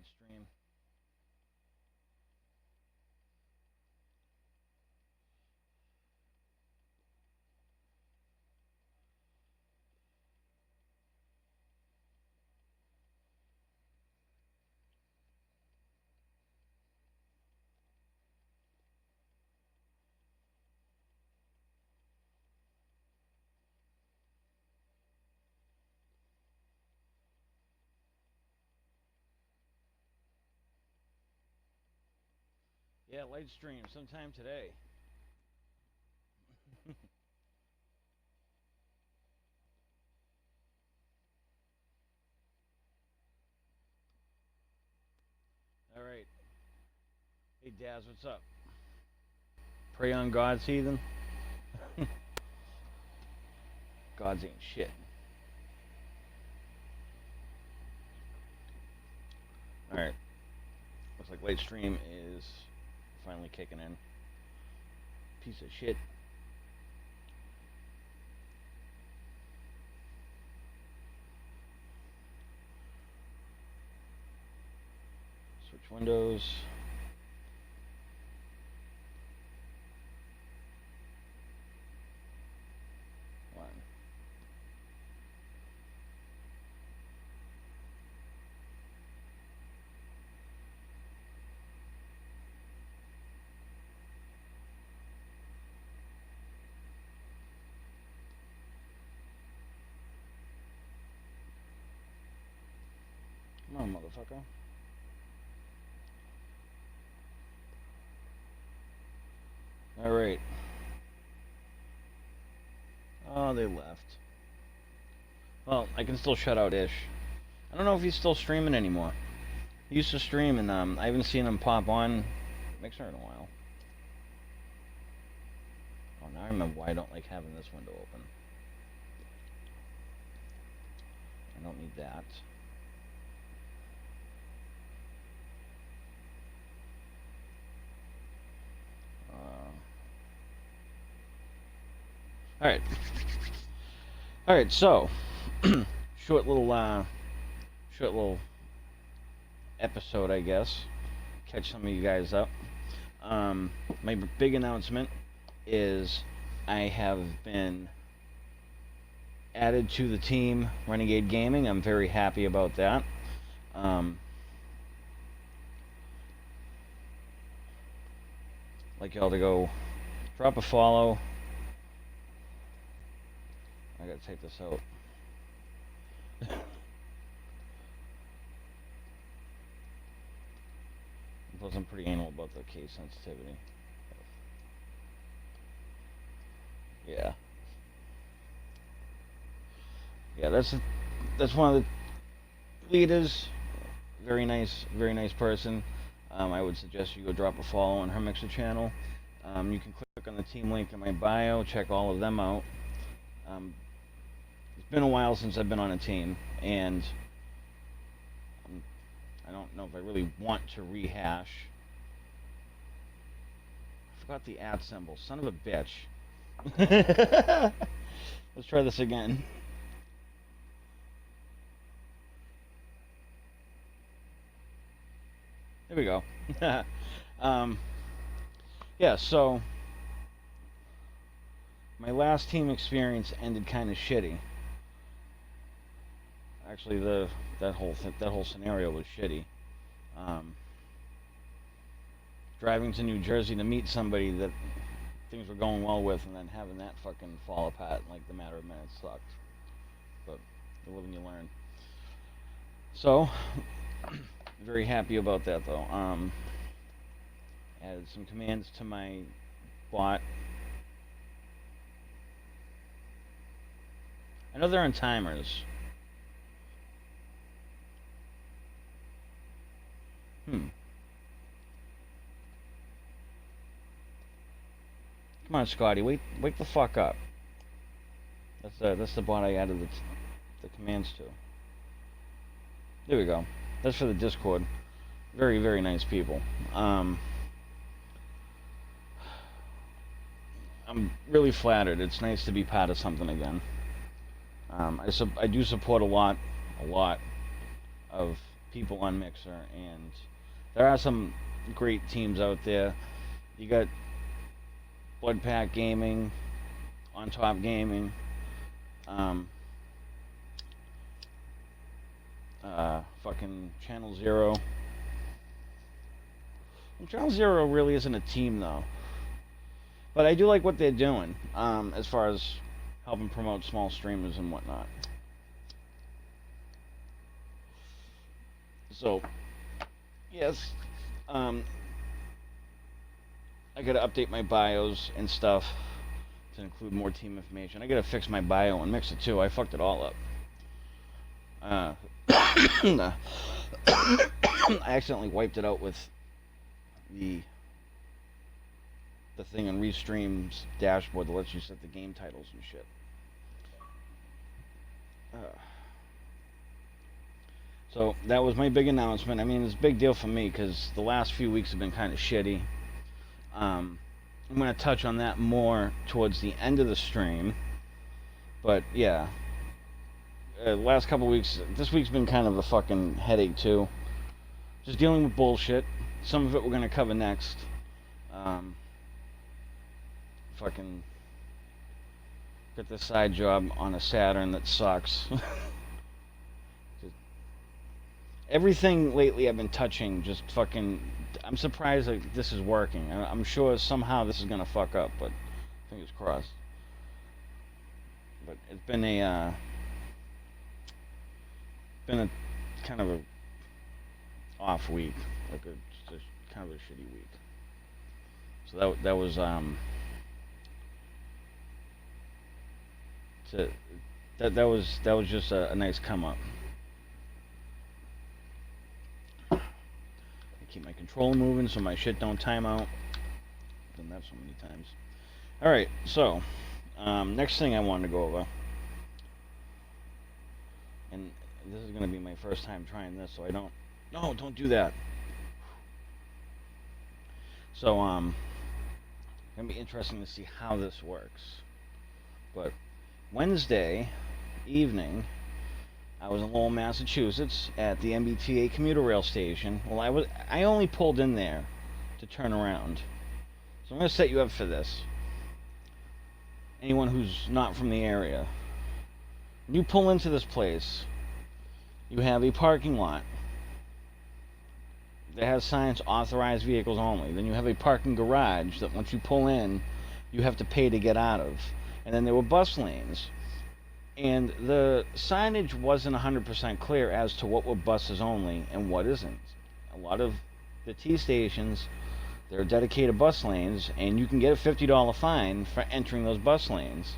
late stream. Yeah, late stream sometime today. All right. Hey Daz, what's up? Prey on God's heathen. Gods ain't shit. All right. Looks like late stream is finally kicking in. Piece of shit. Switch windows. One. Come on, motherfucker. All right. Oh, they left. Well, I can still shut out Ish. I don't know if he's still streaming anymore. He used to stream, and I haven't seen him pop on Mixer in a while. Oh, now I remember why I don't like having this window open. I don't need that. Alright. Alright, so short little episode, I guess. Catch some of you guys up. My big announcement is I have been added to the team Renegade Gaming. I'm very happy about that. Like y'all to go drop a follow. I gotta take this out. Plus, I'm pretty anal about the case sensitivity. Yeah. Yeah, that's one of the leaders. Very nice person. I would suggest you go drop a follow on her Mixer channel. You can click on the team link in my bio, check all of them out. It's been a while since I've been on a team, and I don't know if I really want to rehash. I forgot the @ symbol. Son of a bitch. Let's try this again. There we go. Yeah, so my last team experience ended kind of shitty. Actually, that whole scenario was shitty. Driving to New Jersey to meet somebody that things were going well with, and then having that fucking fall apart in like the matter of minutes sucked. But you live and you learn. So, very happy about that though. Added some commands to my bot. I know they're on timers. Come on, Scotty, wake the fuck up. That's the bot I added the commands to. There we go. That's for the Discord. Very, very nice people. I'm really flattered. It's nice to be part of something again. I do support a lot of people on Mixer, and there are some great teams out there. You got Blood Pack Gaming, On Top Gaming, um, fucking Channel Zero. And Channel Zero really isn't a team though, but I do like what they're doing as far as helping promote small streamers and whatnot. So, yes, I gotta update my bios and stuff to include more team information. I gotta fix my bio and mix it too. I fucked it all up. I accidentally wiped it out with the thing on Restream's dashboard that lets you set the game titles and shit. So that was my big announcement. I mean, it's a big deal for me because the last few weeks have been kind of shitty. I'm going to touch on that more towards the end of the stream. But yeah, last couple weeks, this week's been kind of a fucking headache too. Just dealing with bullshit. Some of it we're going to cover next. Fucking got this side job on a Saturn that sucks. Everything lately I've been touching just fucking... I'm surprised that this is working. I'm sure somehow this is gonna fuck up, but fingers crossed. But it's been a kind of a off week, like just a kind of a shitty week. So that was that was just a nice come up. Keep my controller moving so my shit don't time out. I've done that so many times. Alright, so next thing I wanted to go over, and this is going to be my first time trying this, so I don't... No, don't do that. So, it's going to be interesting to see how this works. But Wednesday evening, I was in Lowell, Massachusetts at the MBTA commuter rail station. Well, I only pulled in there to turn around. So I'm going to set you up for this. Anyone who's not from the area. When you pull into this place, you have a parking lot that has signs authorized vehicles only. Then you have a parking garage that once you pull in, you have to pay to get out of. And then there were bus lanes. And the signage wasn't 100% clear as to what were buses only and what isn't. A lot of the T stations, there are dedicated bus lanes, and you can get a $50 fine for entering those bus lanes.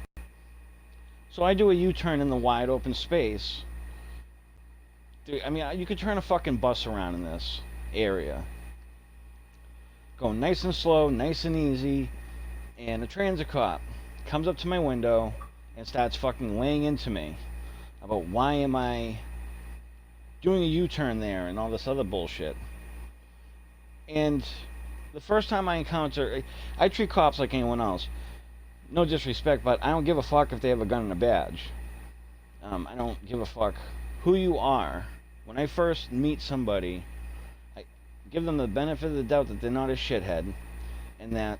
So I do a U-turn in the wide open space. Dude, I mean, you could turn a fucking bus around in this area. Going nice and slow, nice and easy, and a transit cop comes up to my window and starts fucking laying into me about why am I doing a U-turn there and all this other bullshit. And the first time I encounter... I treat cops like anyone else. No disrespect, but I don't give a fuck if they have a gun and a badge. I don't give a fuck who you are. When I first meet somebody, I give them the benefit of the doubt that they're not a shithead and that...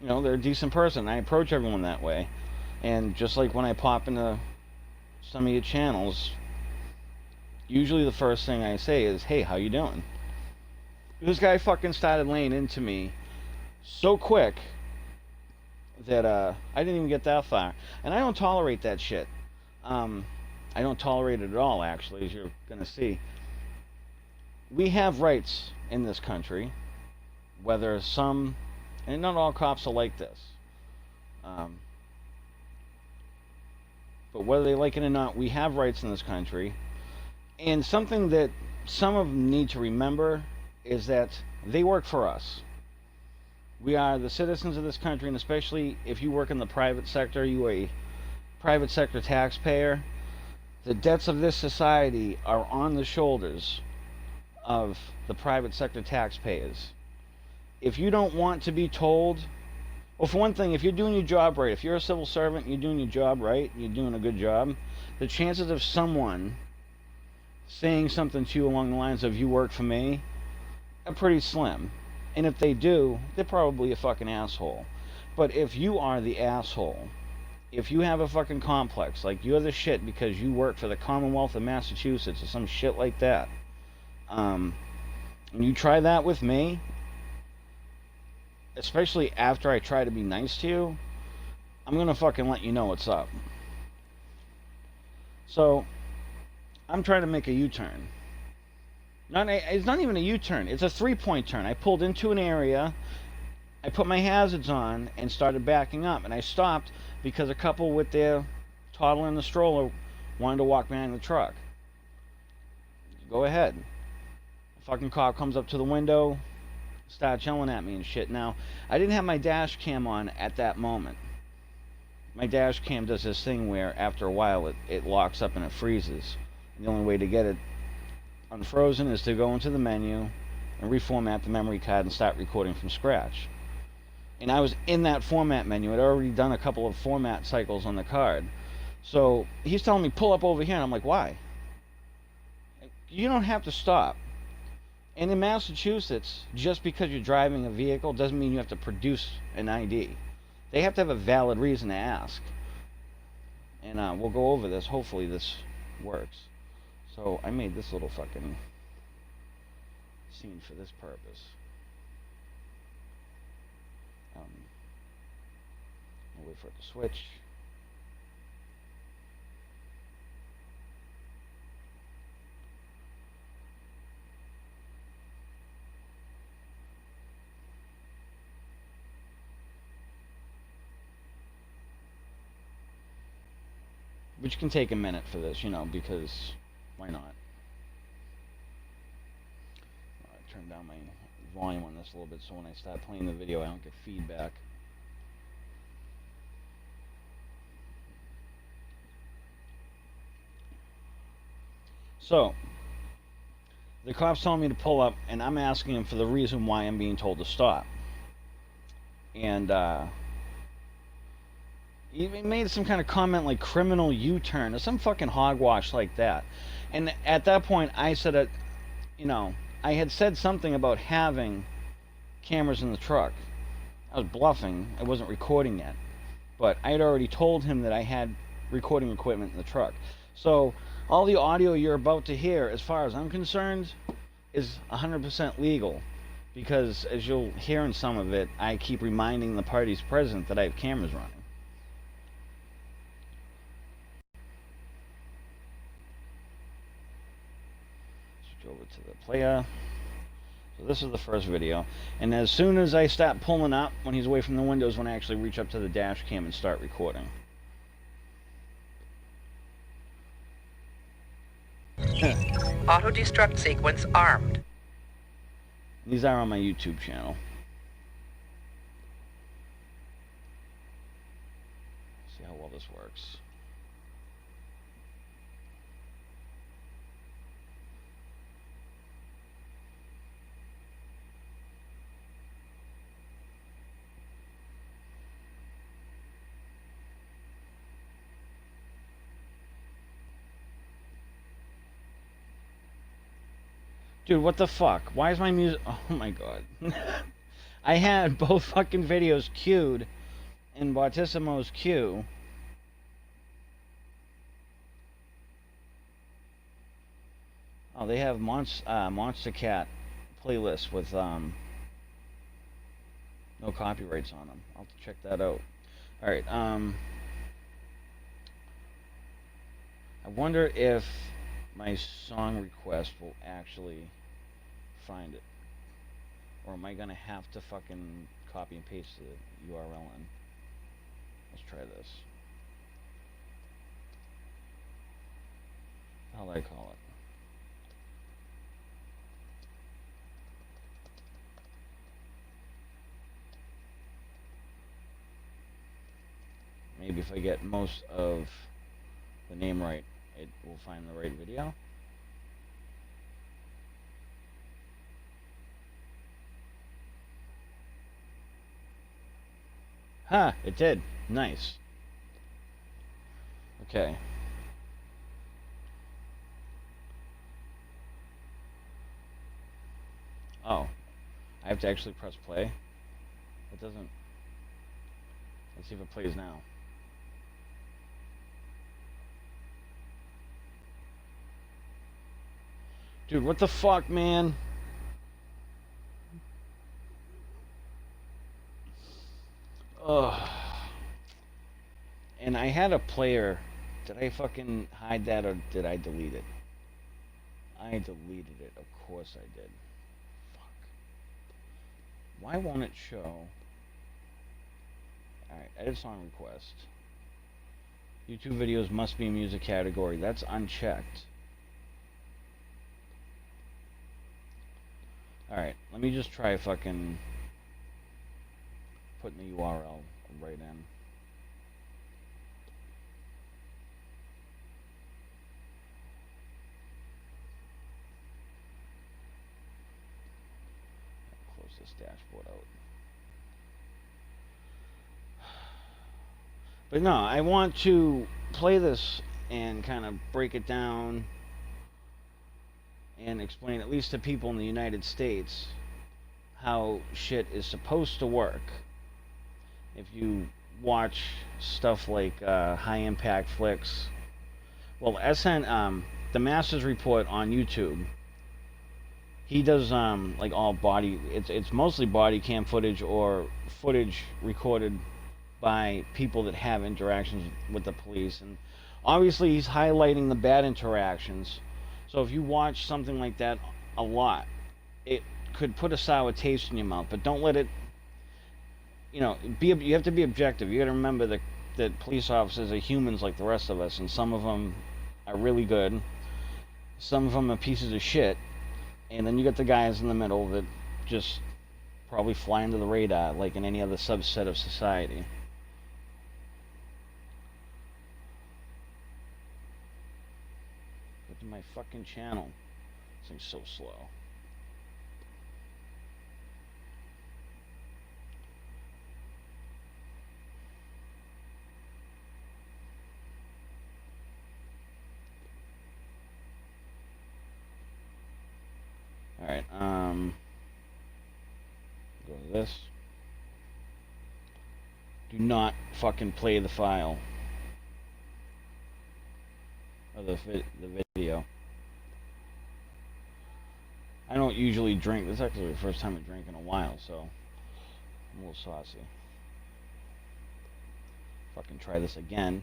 you know, they're a decent person. I approach everyone that way. And just like when I pop into some of your channels, usually the first thing I say is, hey, how you doing? This guy fucking started laying into me so quick that I didn't even get that far. And I don't tolerate that shit. I don't tolerate it at all, actually, as you're going to see. We have rights in this country, whether some... And not all cops are like this. But whether they like it or not, we have rights in this country. And something that some of them need to remember is that they work for us. We are the citizens of this country, and especially if you work in the private sector, you are a private sector taxpayer. The debts of this society are on the shoulders of the private sector taxpayers. If you don't want to be told, well, for one thing, if you're doing your job right, if you're a civil servant and you're doing your job right, you're doing a good job, the chances of someone saying something to you along the lines of "you work for me" are pretty slim. And if they do, they're probably a fucking asshole. But if you are the asshole, if you have a fucking complex, like you're the shit because you work for the Commonwealth of Massachusetts or some shit like that, and you try that with me, especially after I try to be nice to you, I'm gonna fucking let you know what's up. So, I'm trying to make a U-turn. It's not even a U-turn. It's a three-point turn. I pulled into an area, I put my hazards on, and started backing up. And I stopped because a couple with their toddler in the stroller wanted to walk behind the truck. Go ahead. The fucking cop comes up to the window, starts yelling at me and shit. Now, I didn't have my dash cam on at that moment. My dash cam does this thing where after a while it locks up and it freezes. And the only way to get it unfrozen is to go into the menu and reformat the memory card and start recording from scratch. And I was in that format menu. I'd already done a couple of format cycles on the card. So he's telling me, pull up over here. And I'm like, why? You don't have to stop. And in Massachusetts, just because you're driving a vehicle doesn't mean you have to produce an ID. They have to have a valid reason to ask. And we'll go over this. Hopefully this works. So I made this little fucking scene for this purpose. I'll wait for it to switch. Which can take a minute for this, you know, because why not? Turn down my volume on this a little bit so when I start playing the video I don't get feedback. So, the cop's telling me to pull up, and I'm asking him for the reason why I'm being told to stop. And he made some kind of comment like criminal U-turn or some fucking hogwash like that. And at that point, I said that, you know, I had said something about having cameras in the truck. I was bluffing. I wasn't recording yet. But I had already told him that I had recording equipment in the truck. So all the audio you're about to hear, as far as I'm concerned, is 100% legal. Because as you'll hear in some of it, I keep reminding the parties present that I have cameras running. Switch over to the player. So this is the first video. And as soon as I start pulling up, when he's away from the windows, when I actually reach up to the dash cam and start recording. Auto-destruct sequence armed. These are on my YouTube channel. See how well this works. Dude, what the fuck? Why is my music... Oh my god. I had both fucking videos queued in Bautissimo's queue. Oh, they have Monster Cat playlists with no copyrights on them. I'll have to check that out. Alright, I wonder if my song request will actually find it. Or am I gonna have to fucking copy and paste the URL in? Let's try this. How do I call it? Maybe if I get most of the name right, it will find the right video. Huh, it did. Nice. Okay. Oh, I have to actually press play? It doesn't... Let's see if it plays now. Dude, what the fuck, man? Ugh. And I had a player. Did I fucking hide that or did I delete it? I deleted it. Of course I did. Fuck. Why won't it show? Alright, edit song request. YouTube videos must be in music category. That's unchecked. Alright, let me just try fucking putting the URL right in. Close this dashboard out. But no, I want to play this and kind of break it down and explain, at least to people in the United States, how shit is supposed to work. If you watch stuff like high impact flicks, well, the Masters Report on YouTube, he does like all body. It's mostly body cam footage or footage recorded by people that have interactions with the police, and obviously he's highlighting the bad interactions. So if you watch something like that a lot, it could put a sour taste in your mouth. But don't let it, you know, you have to be objective. You got to remember that police officers are humans like the rest of us, and some of them are really good, some of them are pieces of shit, and then you got the guys in the middle that just probably fly under the radar like in any other subset of society. Go to my fucking channel. This thing's so slow. Alright, go to this. Do not fucking play the file. Or the video. I don't usually drink. This is actually the first time I drink in a while, so I'm a little saucy. Fucking try this again.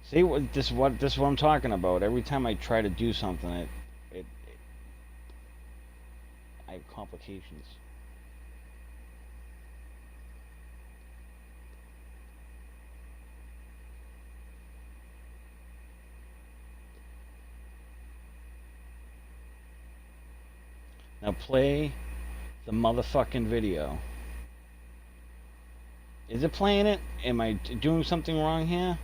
See what this is what I'm talking about. Every time I try to do something, I have complications. Now play the motherfucking video. Is it playing it? Am I doing something wrong here?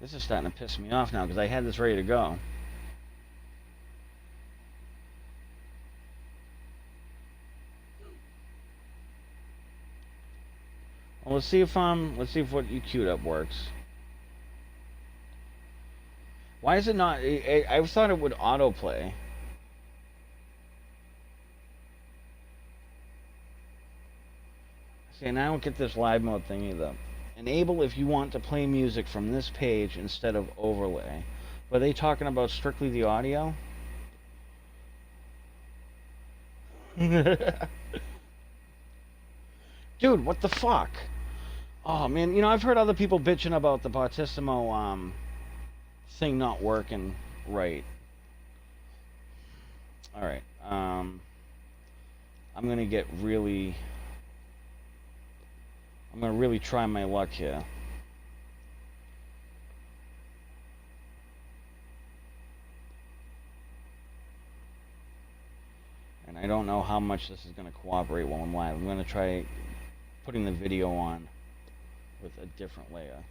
This is starting to piss me off now because I had this ready to go. Well, let's see if what you queued up works. Why is it not? I thought it would autoplay. See, and I don't get this live mode thing either. Enable if you want to play music from this page instead of overlay. But are they talking about strictly the audio? Dude, what the fuck? Oh man, you know, I've heard other people bitching about the Bautissimo thing not working right. Alright, I'm gonna really try my luck here. And I don't know how much this is going to cooperate while I'm live. I'm going to try putting the video on with a different layer.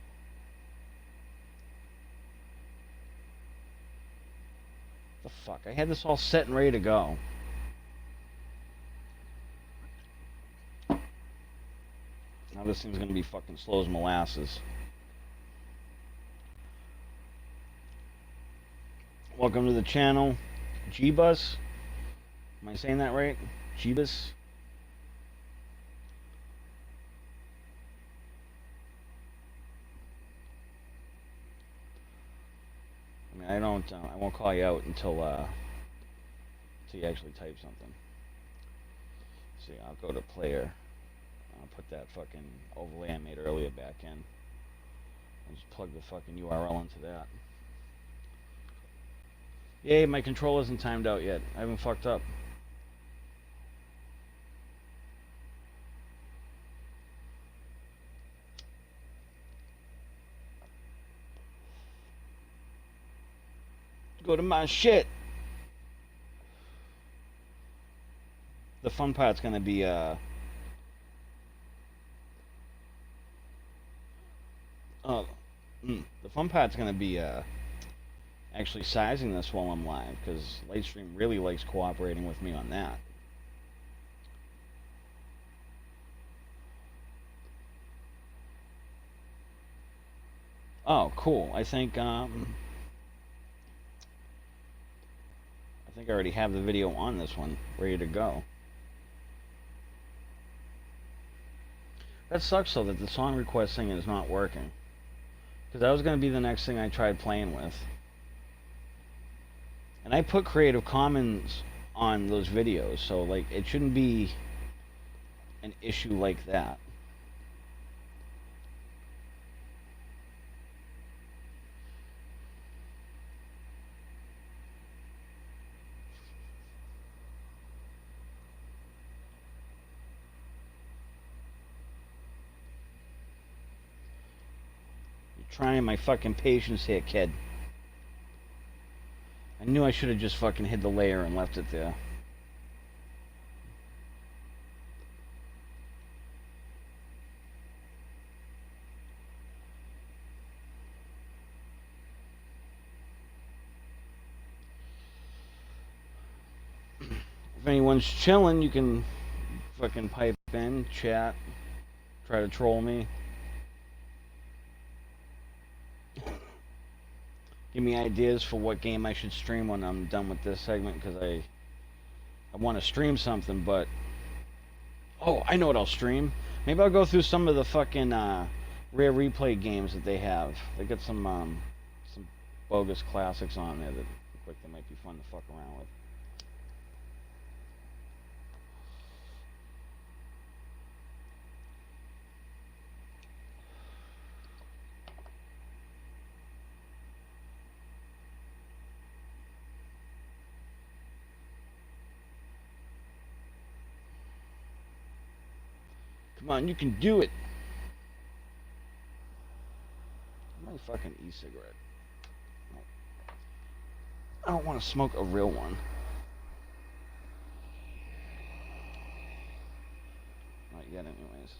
The fuck? I had this all set and ready to go. Now this thing's gonna be fucking slow as molasses. Welcome to the channel, Jeebus. Am I saying that right? Jeebus. I mean, I won't call you out until you actually type something. See, I'll go to player. I'll put that fucking overlay I made earlier back in. I'll just plug the fucking URL into that. Yay, my controller isn't timed out yet. I haven't fucked up. Go to my shit. The fun part's gonna be the fun part's gonna be actually sizing this while I'm live, because Lightstream really likes cooperating with me on that. Oh, cool. I think I already have the video on this one ready to go. That sucks though that the song request thing is not working, because that was going to be the next thing I tried playing with. And I put Creative Commons on those videos, so like it shouldn't be an issue like that. You're trying my fucking patience here, kid. I knew I should have just fucking hid the layer and left it there. If anyone's chilling, you can fucking pipe in, chat, try to troll me. Give me ideas for what game I should stream when I'm done with this segment, because I want to stream something, but... Oh, I know what I'll stream. Maybe I'll go through some of the fucking rare replay games that they have. They got some bogus classics on there that look like they might be fun to fuck around with. Come on, you can do it. My fucking e-cigarette. I don't want to smoke a real one. Not yet, anyways.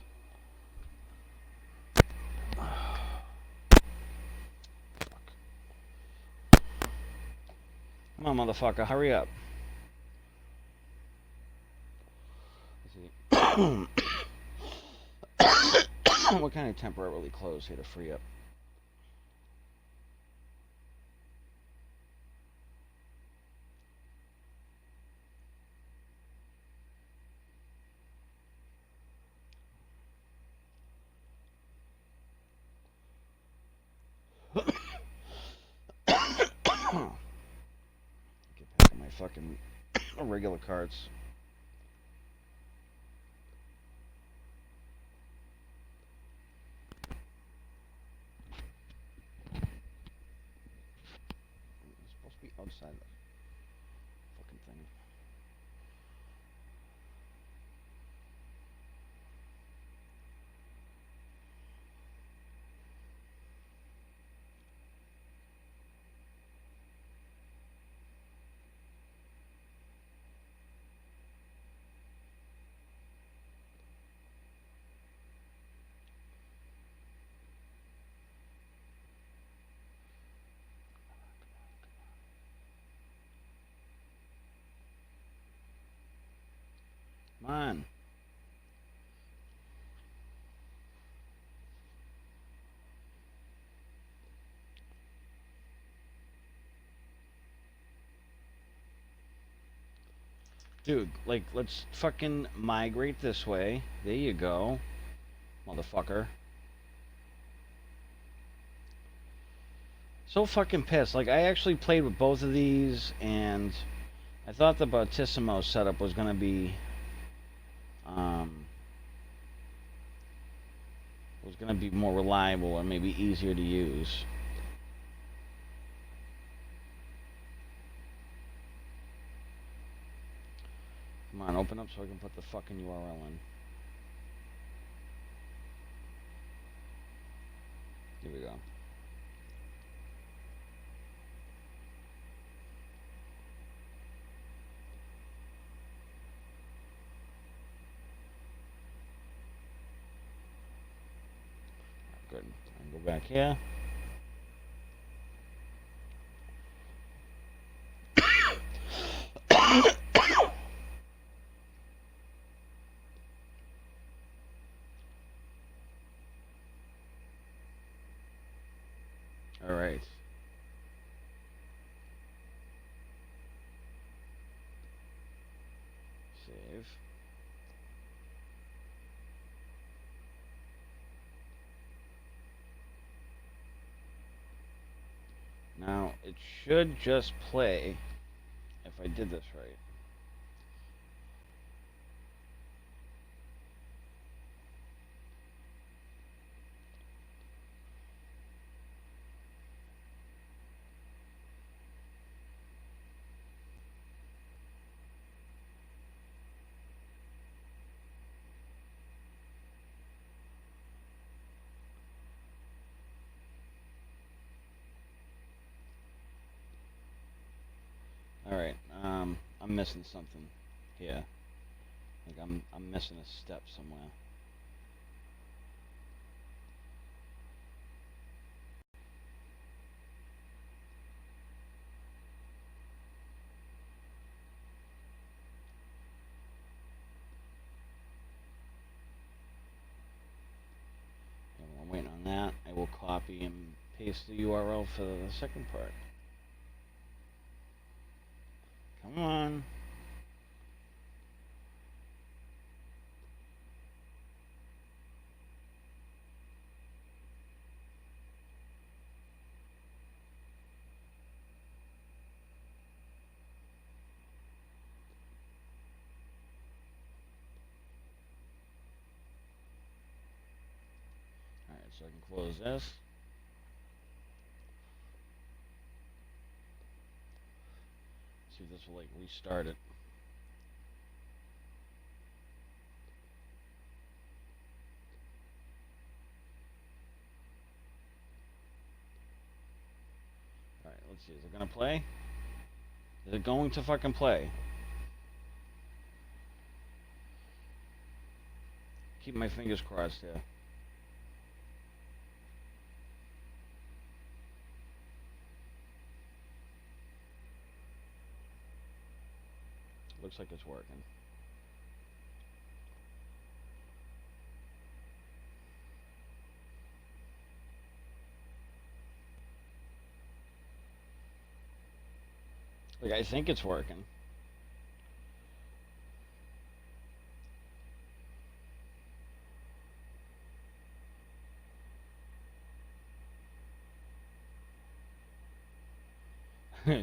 Come on, motherfucker, hurry up. Let's see. What kind of temporarily close here to free up? Get back on my fucking regular cards. It's supposed to be outside the fucking thing. Come on. Dude, like, let's fucking migrate this way. There you go, motherfucker. So fucking pissed. Like, I actually played with both of these, and I thought the Bautissimo setup was gonna be, um, more reliable or maybe easier to use. Come on, open up so I can put the fucking URL in. Here we go. Good. I'll go back here. All right. Save. Now, it should just play if I did this right. All right. I'm missing something here. Like I'm missing a step somewhere. And while I'm waiting on that, I will copy and paste the URL for the second part. Come on. Alright, so I can close this. See if this will like restart it. Alright, let's see. Is it gonna play? Is it going to fucking play? Keep my fingers crossed here. Looks like it's working. Like, I think it's working.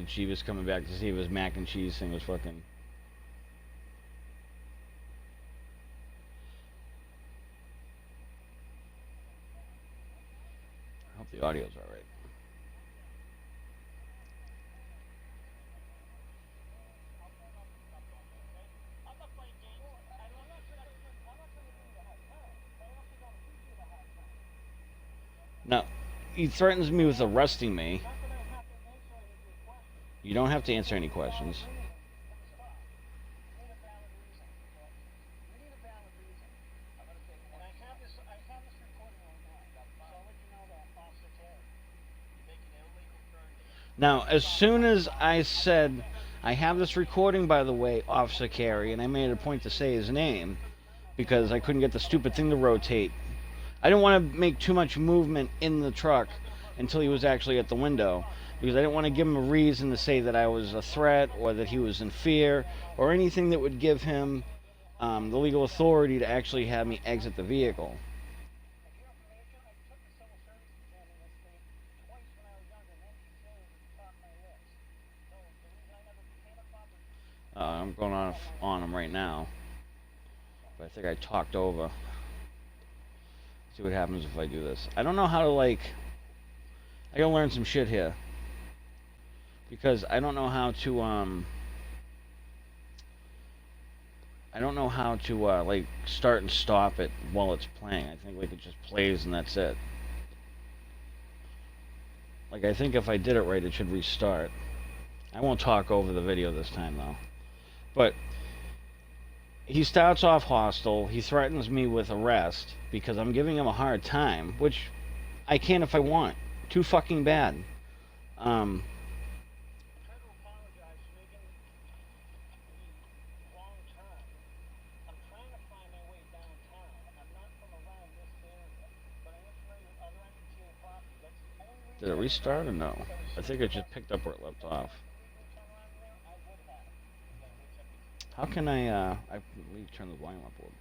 She was coming back to see if his mac and cheese thing was fucking. I hope the audio's alright. Now, he threatens me with arresting me. You don't have to answer any questions. Now, as soon as I said, I have this recording, by the way, Officer Carey, and I made a point to say his name because I couldn't get the stupid thing to rotate. I didn't want to make too much movement in the truck until he was actually at the window. because I didn't want to give him a reason to say that I was a threat or that he was in fear or anything that would give him the legal authority to actually have me exit the vehicle. I'm going on him right now, but I think I talked over. See what happens if I do this. I don't know how to, like, I gotta learn some shit here, because I don't know how to like start and stop it while it's playing. I think like it just plays and that's it. Like I think if I did it right, it should restart. I won't talk over the video this time though. But he starts off hostile. He threatens me with arrest because I'm giving him a hard time, which I can if I want. Too fucking bad. Did it restart or no? I think it just picked up where it left off. How can I let me turn the volume up a little.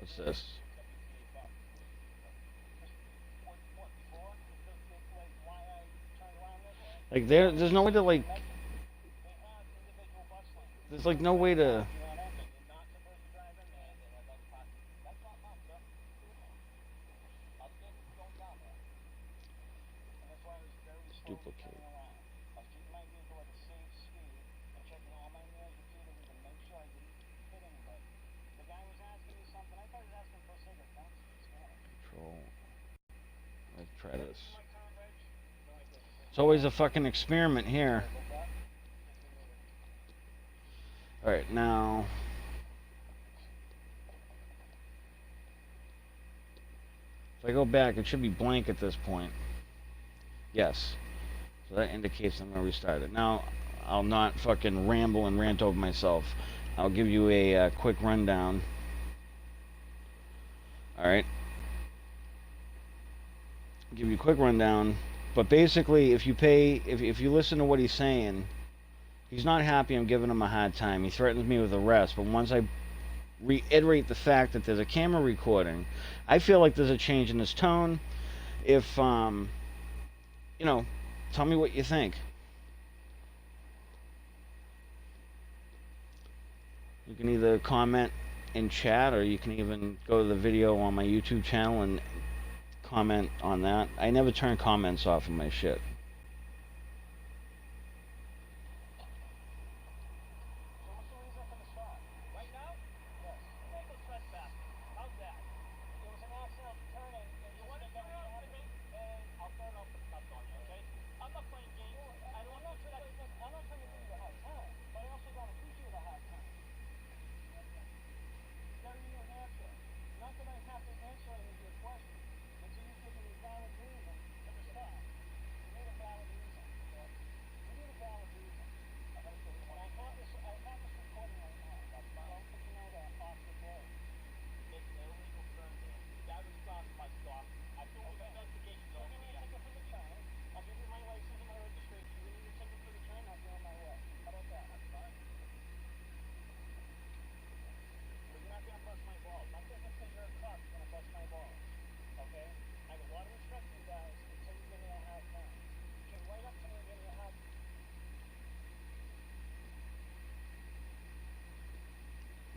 What's this? Like there's no way to like. There's like no way to. Duplicate. Control. Let's try this. It's always a fucking experiment here. Alright, now. If I go back, it should be blank at this point. Yes. So that indicates I'm going to restart it. Now, I'll not fucking ramble and rant over myself. I'll give you a quick rundown. Alright. Give you a quick rundown. But basically, if you listen to what he's saying, he's not happy I'm giving him a hard time. He threatens me with arrest. But once I reiterate the fact that there's a camera recording, I feel like there's a change in his tone. If, you know, tell me what you think. You can either comment in chat, or you can even go to the video on my YouTube channel and comment on that. I never turn comments off of my shit.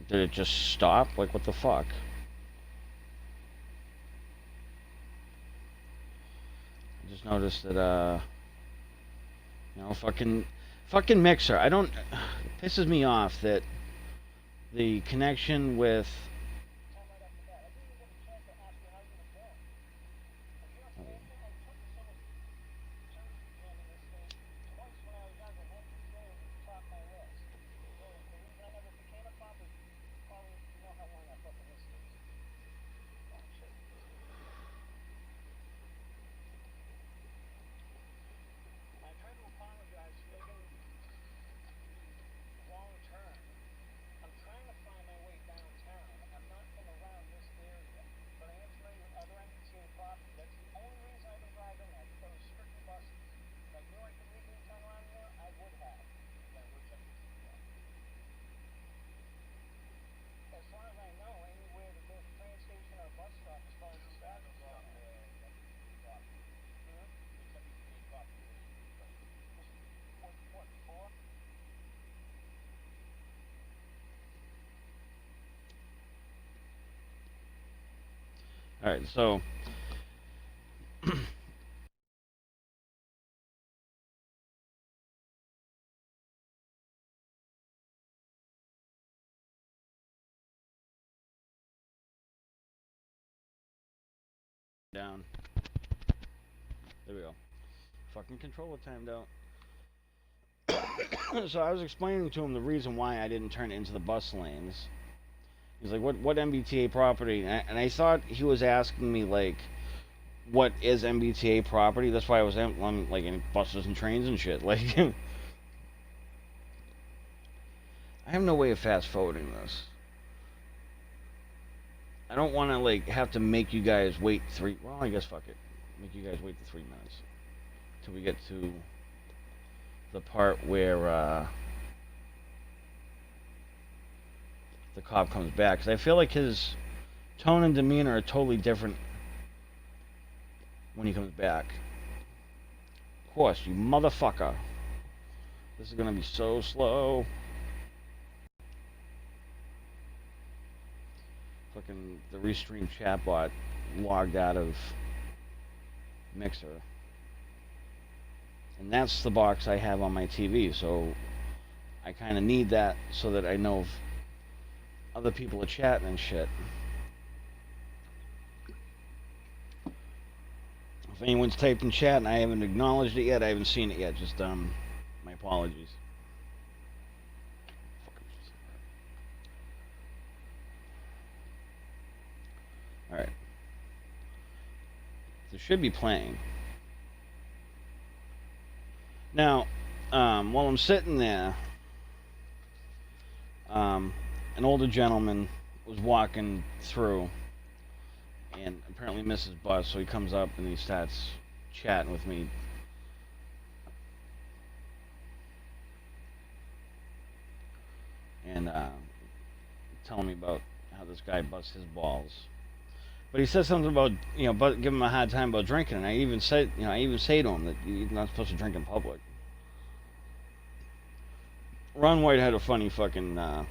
Did it just stop? Like, what the fuck? I just noticed that, you know, fucking mixer. I don't, it pisses me off that the connection with, All right, so down. There we go. Fucking controller timed out. So I was explaining to him the reason why I didn't turn it into the bus lanes. He's like, "What MBTA property?" And I thought he was asking me like, "What is MBTA property?" That's why I was like in buses and trains and shit. Like, I have no way of fast forwarding this. I don't want to like have to make you guys wait three. Well, I guess fuck it. Make you guys wait the 3 minutes till we get to the part where the cop comes back. Because I feel like his tone and demeanor are totally different when he comes back. Of course, you motherfucker. This is gonna be so slow. Fucking the restream chatbot logged out of Mixer. And that's the box I have on my TV, so I kind of need that so that I know if other people are chatting and shit. If anyone's typed in chat and I haven't acknowledged it yet, I haven't seen it yet. Just my apologies. All right. This should be playing. Now, while I'm sitting there, an older gentleman was walking through and apparently missed his bus, so he comes up and he starts chatting with me. And telling me about how this guy busts his balls. But he said something about, give him a hard time about drinking, and I even said, I even say to him that you're not supposed to drink in public. Ron White had a funny fucking, on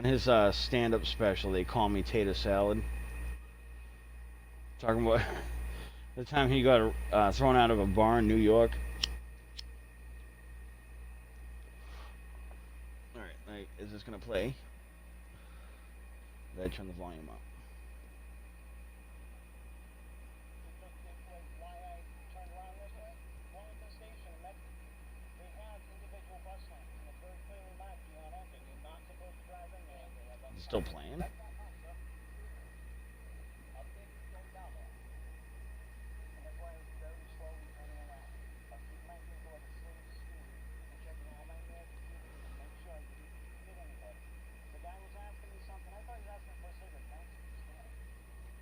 his stand-up special, they call me Tater Salad. Talking about the time he got thrown out of a bar in New York. Alright, is this gonna play? Did I turn the volume up? Still playing?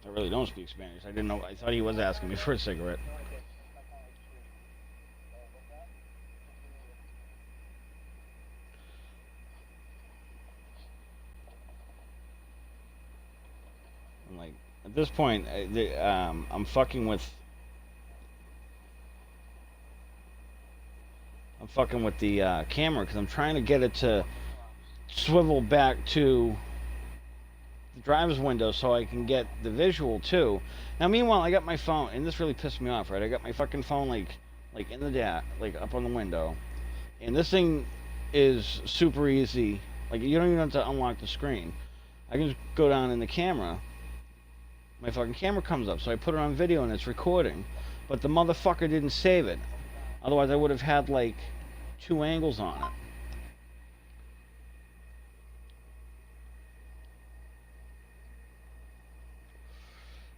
I really don't speak Spanish. I didn't know. I thought he was asking me for a cigarette. I'm like, at this point, I'm fucking with. I'm fucking with the camera because I'm trying to get it to swivel back to the driver's window so I can get the visual too. Now, meanwhile, I got my phone, and this really pissed me off, right? I got my fucking phone like in the like up on the window, and this thing is super easy. Like you don't even have to unlock the screen. I can just go down in the camera. My fucking camera comes up, so I put it on video and it's recording. But the motherfucker didn't save it. Otherwise, I would have had like 2 angles on it.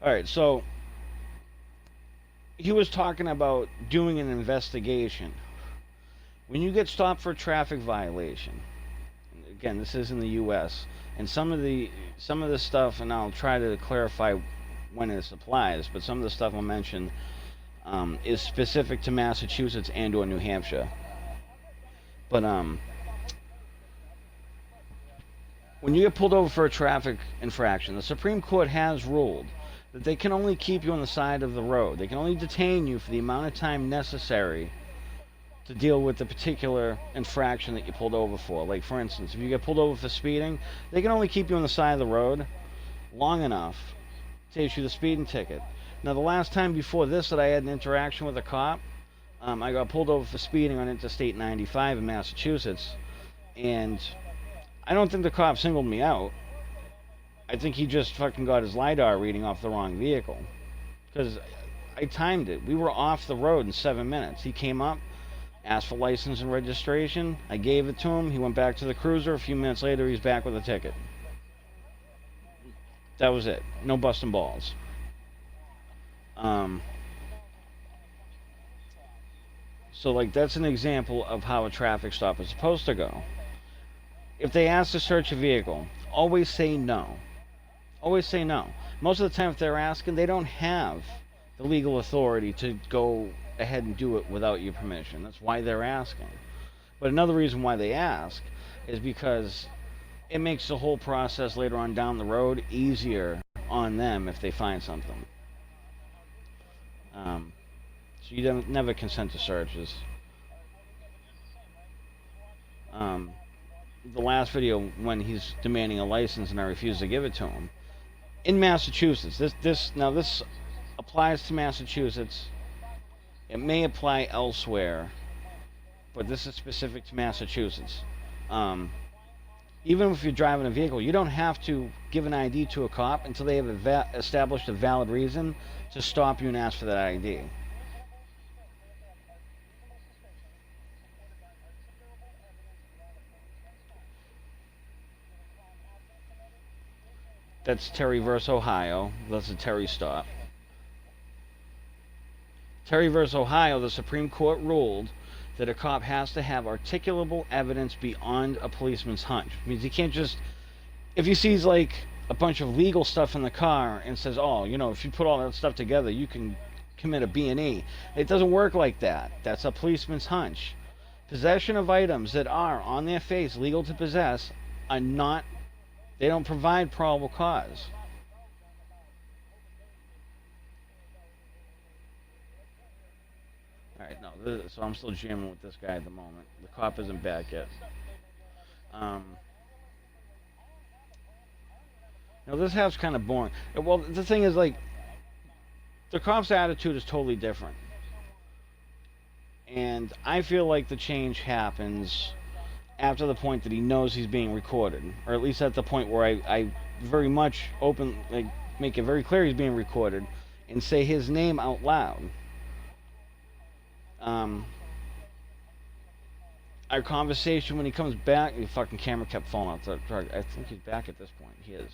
Alright, so he was talking about doing an investigation. When you get stopped for a traffic violation, again, this is in the U.S., and some of the stuff, and I'll try to clarify when it applies, but some of the stuff I'll mention is specific to Massachusetts and or New Hampshire. But when you get pulled over for a traffic infraction, the Supreme Court has ruled that they can only keep you on the side of the road. They can only detain you for the amount of time necessary to deal with the particular infraction that you pulled over for. Like, for instance, if you get pulled over for speeding, they can only keep you on the side of the road long enough to issue the speeding ticket. Now, the last time before this that I had an interaction with a cop, I got pulled over for speeding on Interstate 95 in Massachusetts, and I don't think the cop singled me out. I think he just fucking got his LiDAR reading off the wrong vehicle. Because I timed it. We were off the road in 7 minutes. He came up, asked for license and registration. I gave it to him. He went back to the cruiser. A few minutes later, he's back with a ticket. That was it. No busting balls. So, like, that's an example of how a traffic stop is supposed to go. If they ask to search a vehicle, always say no. Always say no. Most of the time, if they're asking, they don't have the legal authority to go ahead and do it without your permission. That's why they're asking. But another reason why they ask is because it makes the whole process later on down the road easier on them if they find something. So you don't never consent to searches. The last video when he's demanding a license and I refuse to give it to him. In Massachusetts, this applies to Massachusetts. It may apply elsewhere, but this is specific to Massachusetts. Even if you're driving a vehicle, you don't have to give an ID to a cop until they have established a valid reason to stop you and ask for that ID. That's Terry versus Ohio. That's a Terry stop. Terry versus Ohio, the Supreme Court ruled that a cop has to have articulable evidence beyond a policeman's hunch. It means he can't just, if he sees like a bunch of legal stuff in the car and says, oh, you know, if you put all that stuff together, you can commit a B&E. It doesn't work like that. That's a policeman's hunch. Possession of items that are, on their face, legal to possess are not, they don't provide probable cause. Alright, no, so I'm still jamming with this guy at the moment. The cop isn't back yet. Now, this half's kind of boring. Well, the thing is, like, the cop's attitude is totally different. And I feel like the change happens after the point that he knows he's being recorded. Or at least at the point where I very much make it very clear he's being recorded and say his name out loud. Our conversation when he comes back, the fucking camera kept falling off the truck. I think he's back at this point. He is.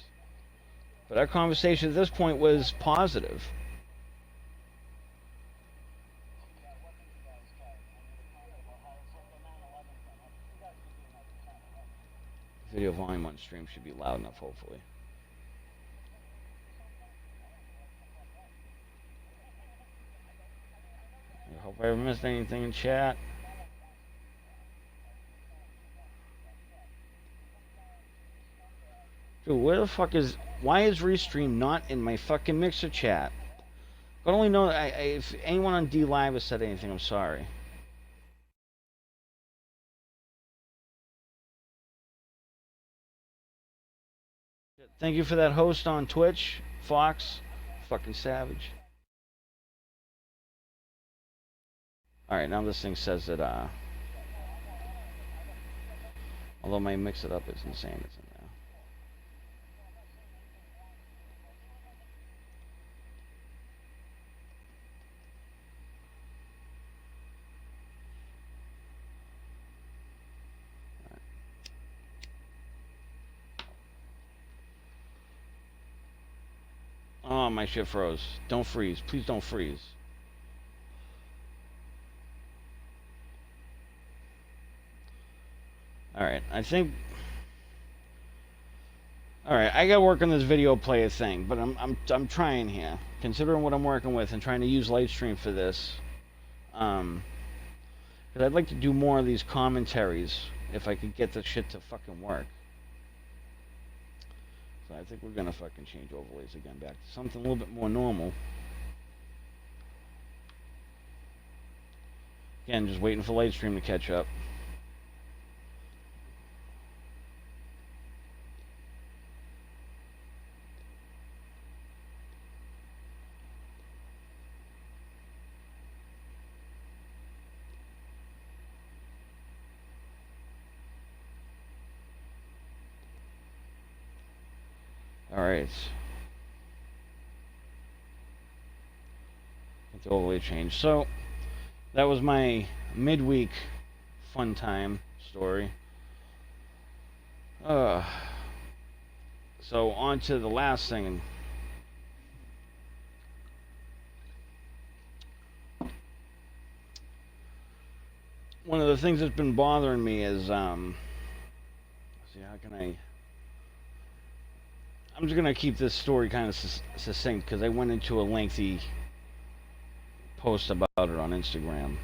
But our conversation at this point was positive. Video volume on stream should be loud enough, hopefully. I hope I haven't missed anything in chat. Dude, where the fuck is... Why is Restream not in my fucking Mixer chat? God only know... if anyone on D Live has said anything, I'm sorry. Thank you for that host on Twitch, Fox. Fucking savage. Alright, now this thing says that, although my mix it up is insane, it's in there. Oh, my shit froze. Don't freeze. Please don't freeze. Alright, I think... Alright, I gotta work on this video player thing, but I'm trying here. Considering what I'm working with and trying to use Lightstream for this. Because I'd like to do more of these commentaries if I could get this shit to fucking work. So I think we're gonna fucking change overlays again back to something a little bit more normal. Again, just waiting for Lightstream to catch up. Alright. The overlay changed. So, that was my midweek fun time story. So, on to the last thing. One of the things that's been bothering me is, see, how can I'm just gonna keep this story kind of succinct because I went into a lengthy post about it on Instagram,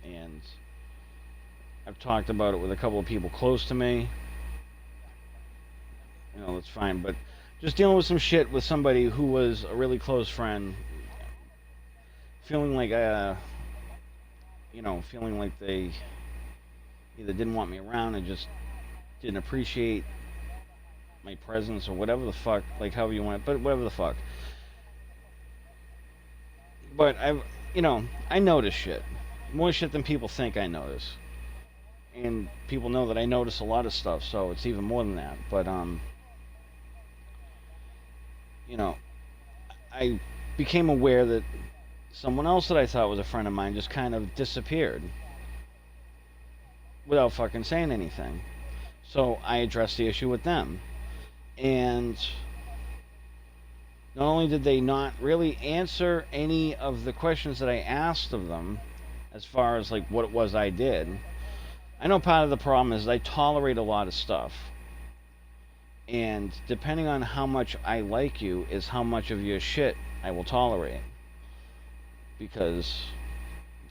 and I've talked about it with a couple of people close to me. You know, that's fine, but just dealing with some shit with somebody who was a really close friend, feeling like feeling like they either didn't want me around or just didn't appreciate my presence or whatever the fuck, like however you want it, but whatever the fuck. But I notice shit. More shit than people think I notice. And people know that I notice a lot of stuff, so it's even more than that. But, I became aware that someone else that I thought was a friend of mine just kind of disappeared without fucking saying anything. So I addressed the issue with them. And not only did they not really answer any of the questions that I asked of them, as far as like what it was I did, I know part of the problem is I tolerate a lot of stuff. And depending on how much I like you is how much of your shit I will tolerate. Because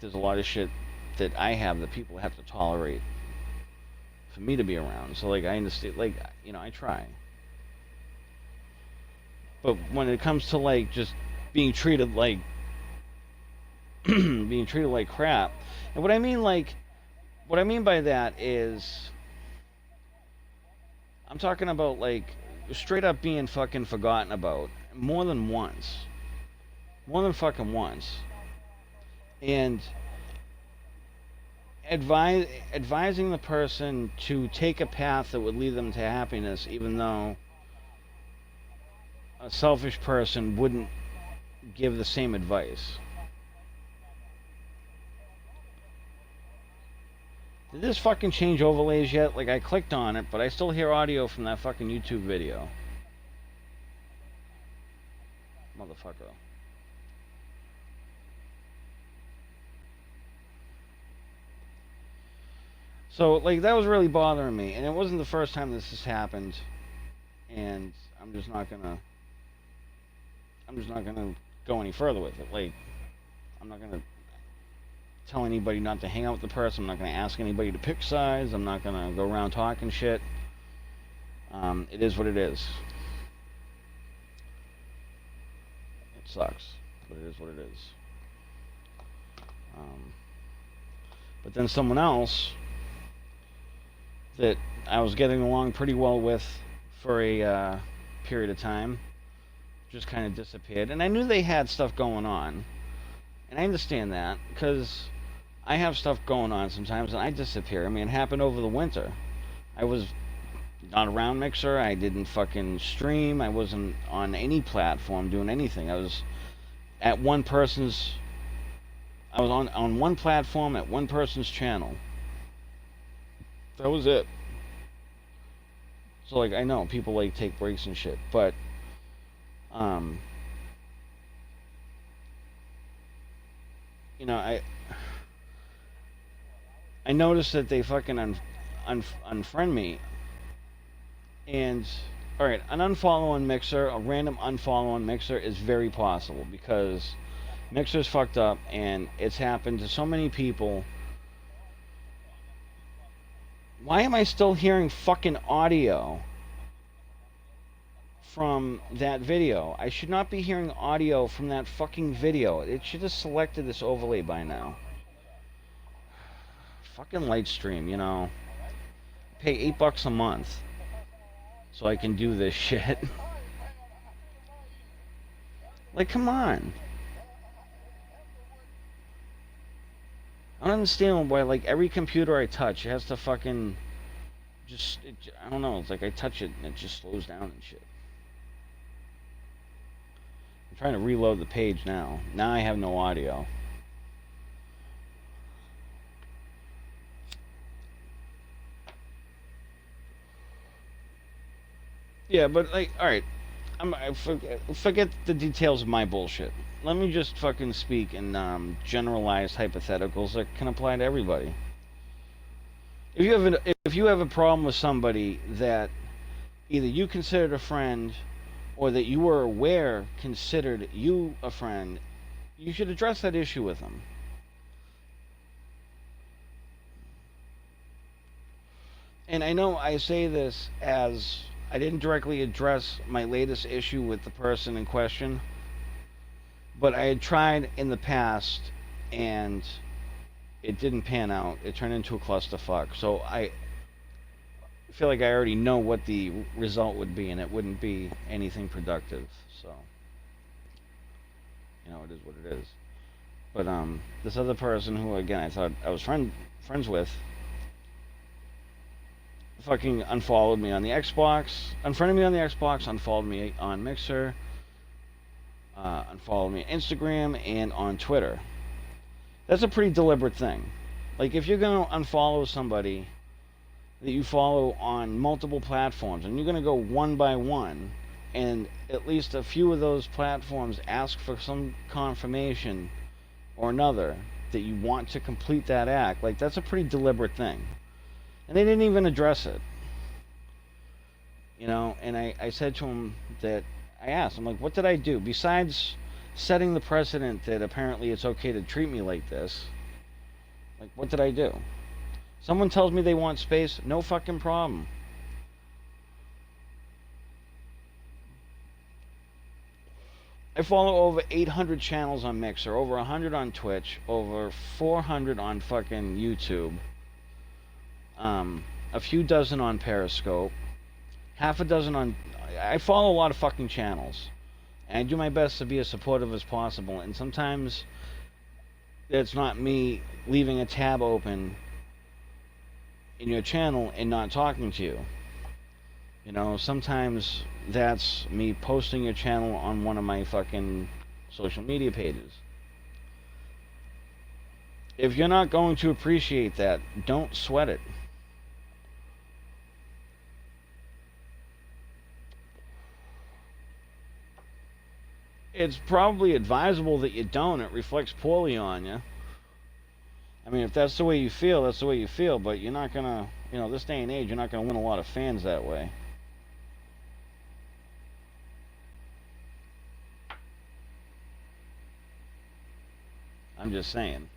there's a lot of shit that I have that people have to tolerate for me to be around. So like I understand, like, I try. But when it comes to like just being treated like being treated like crap, and what I mean by that is I'm talking about like straight up being fucking forgotten about more than once. More than fucking once. And advising the person to take a path that would lead them to happiness, even though a selfish person wouldn't give the same advice. Did this fucking change overlays yet? Like, I clicked on it, but I still hear audio from that fucking YouTube video. Motherfucker. So, like, that was really bothering me, and it wasn't the first time this has happened, and I'm just not gonna go any further with it. Like, I'm not gonna tell anybody not to hang out with the person. I'm not gonna ask anybody to pick sides. I'm not gonna go around talking shit. It is what it is. It sucks, but it is what it is. But then someone else that I was getting along pretty well with for a period of time just kind of disappeared. And I knew they had stuff going on. And I understand that because I have stuff going on sometimes and I disappear. I mean, it happened over the winter. I was not around Mixer. I didn't fucking stream. I wasn't on any platform doing anything. I was at one person's... I was on one platform at one person's channel. That was it. So, like, I know people, like, take breaks and shit, but, I noticed that they fucking unfriend me, and, alright, an unfollow on Mixer, a random unfollow on Mixer is very possible, because Mixer's fucked up, and it's happened to so many people. Why am I still hearing fucking audio from that video? I should not be hearing audio from that fucking video. It should have selected this overlay by now. Fucking Lightstream, Pay $8 a month so I can do this shit. Like, come on. I don't understand why, like, every computer I touch has to fucking I don't know, it's like I touch it and it just slows down and shit. trying to reload the page now. Now I have no audio. Yeah, but like, all right, forget the details of my bullshit. Let me just fucking speak in generalized hypotheticals that can apply to everybody. If you have a problem with somebody that either you considered a friend or that you were aware considered you a friend, you should address that issue with them. And I know I say this as I didn't directly address my latest issue with the person in question, but I had tried in the past and it didn't pan out. It turned into a clusterfuck. So I feel like I already know what the result would be, and it wouldn't be anything productive. So, it is what it is. But this other person who, again, I thought I was friends with, fucking unfollowed me on the Xbox, unfriended me on the Xbox, unfollowed me on Mixer, unfollowed me on Instagram and on Twitter. That's a pretty deliberate thing. Like, if you're going to unfollow somebody that you follow on multiple platforms, and you're going to go one by one, and at least a few of those platforms ask for some confirmation or another that you want to complete that act, like, that's a pretty deliberate thing. And they didn't even address it. And I said to him that, I asked, I'm like, what did I do? Besides setting the precedent that apparently it's okay to treat me like this, like, what did I do? Someone tells me they want space, no fucking problem. I follow over 800 channels on Mixer, over 100 on Twitch, over 400 on fucking YouTube, a few dozen on Periscope, half a dozen on... I follow a lot of fucking channels, and I do my best to be as supportive as possible, and sometimes it's not me leaving a tab open in your channel and not talking to you. Sometimes that's me posting your channel on one of my fucking social media pages. If you're not going to appreciate that, don't sweat it. It's probably advisable that you don't. It reflects poorly on you. I mean, if that's the way you feel, that's the way you feel, but you're not gonna, this day and age, you're not gonna win a lot of fans that way. I'm just saying.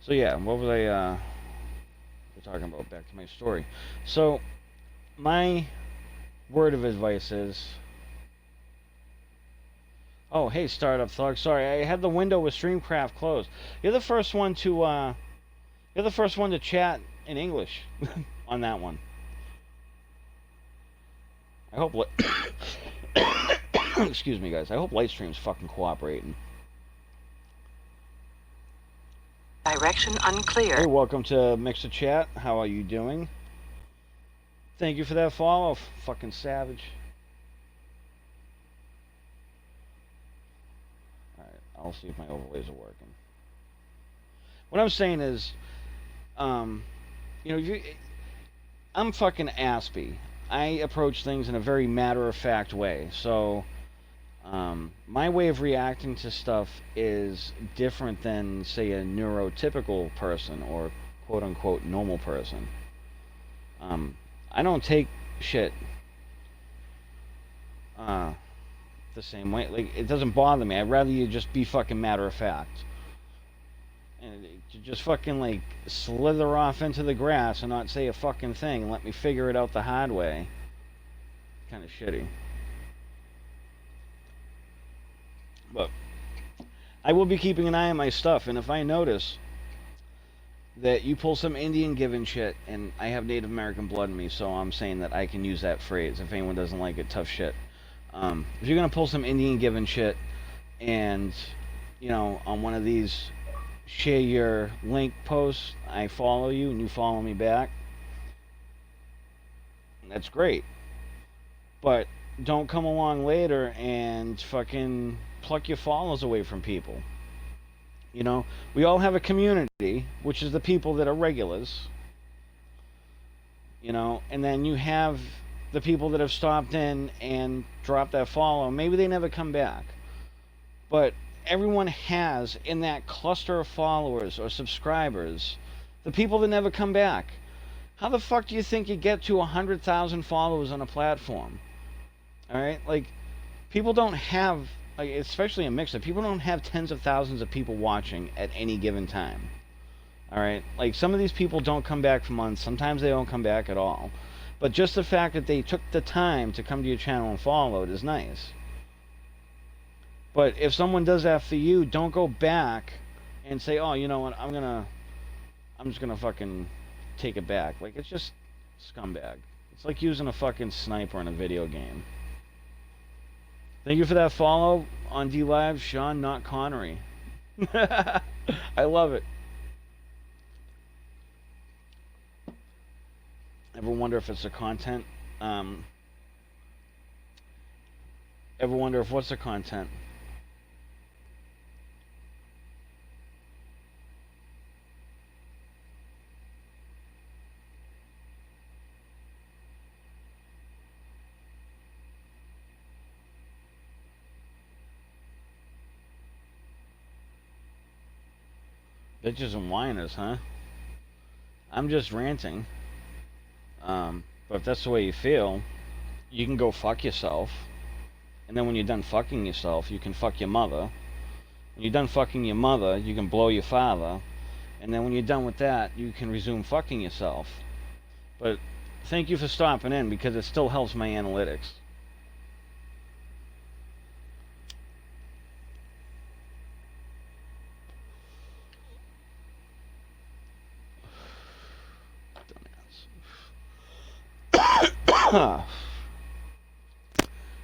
So yeah, what was I talking about? Back to my story. So my word of advice is, oh hey, Startup Thug, sorry, I had the window with Streamcraft closed. You're the first one to chat in English on that one. I hope excuse me, guys. I hope Lightstream's fucking cooperating. Direction unclear. Hey, welcome to Mixer Chat. How are you doing? Thank you for that follow, fucking savage. Alright, I'll see if my overlays are working. What I'm saying is, I'm fucking Aspie. I approach things in a very matter-of-fact way. So, my way of reacting to stuff is different than, say, a neurotypical person or quote-unquote normal person. I don't take shit the same way. Like, it doesn't bother me. I'd rather you just be fucking matter-of-fact. And just fucking, like, slither off into the grass and not say a fucking thing and let me figure it out the hard way. Kind of shitty. But I will be keeping an eye on my stuff, and if I notice that you pull some Indian given shit, and I have Native American blood in me, so I'm saying that I can use that phrase. If anyone doesn't like it, tough shit. If you're gonna pull some Indian given shit, and on one of these share your link posts, I follow you and you follow me back, That's great. But don't come along later and fucking pluck your followers away from people. You know, we all have a community, which is the people that are regulars. You know, and then you have the people that have stopped in and dropped that follow. Maybe they never come back. But everyone has in that cluster of followers or subscribers the people that never come back. How the fuck do you think you get to 100,000 followers on a platform? All right, like people don't have, like, especially a mixer. People don't have tens of thousands of people watching at any given time. All right, like some of these people don't come back for months. Sometimes they don't come back at all. But just the fact that they took the time to come to your channel and follow it is nice. But if someone does that for you, don't go back and say, "Oh, you know what? I'm just gonna fucking take it back." Like it's just scumbag. It's like using a fucking sniper in a video game. Thank you for that follow on D Live, Sean, not Connery. I love it. Ever wonder if it's the content? Ever wonder if what's the content? Bitches and whiners, huh? I'm just ranting. But if that's the way you feel, you can go fuck yourself. And then when you're done fucking yourself, you can fuck your mother. When you're done fucking your mother, you can blow your father. And then when you're done with that, you can resume fucking yourself. But thank you for stopping in because it still helps my analytics.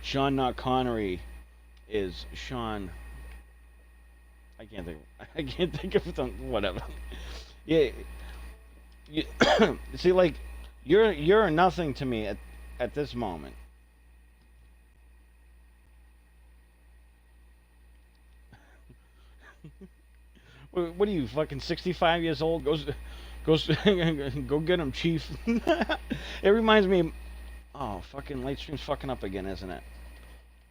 Sean, not Connery, is Sean. I can't think. I can't think of something. Whatever. Yeah. You, see, like, you're nothing to me at this moment. What are you, fucking 65 years old? Goes, go get him, chief. It reminds me. Oh, fucking late stream's fucking up again, isn't it?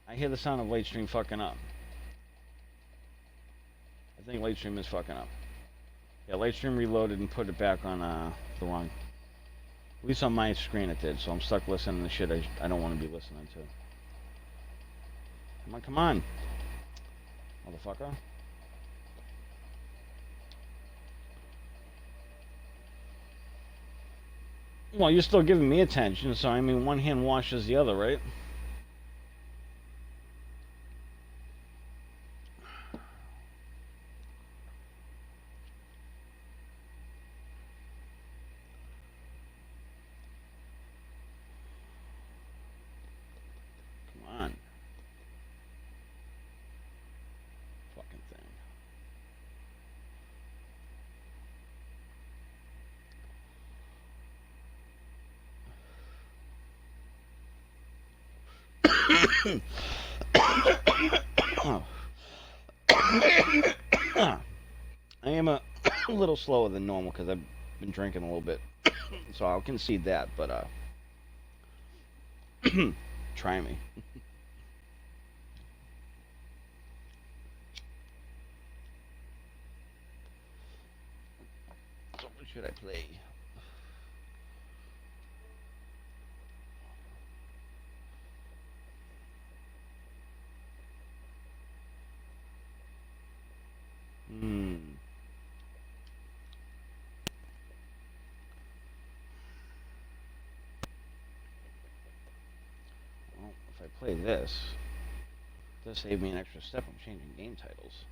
I hear the sound of late stream fucking up. I think late stream is fucking up. Yeah, late stream reloaded and put it back on the wrong. At least on my screen it did, so I'm stuck listening to shit I don't want to be listening to. Come on, motherfucker. Well, you're still giving me attention, so I mean, one hand washes the other, right? Come on. Fucking thing. Oh. I am a little slower than normal because I've been drinking a little bit, so I'll concede that. But try me. So what should I play? Well, if I play this, does save me an extra step. I'm changing game titles.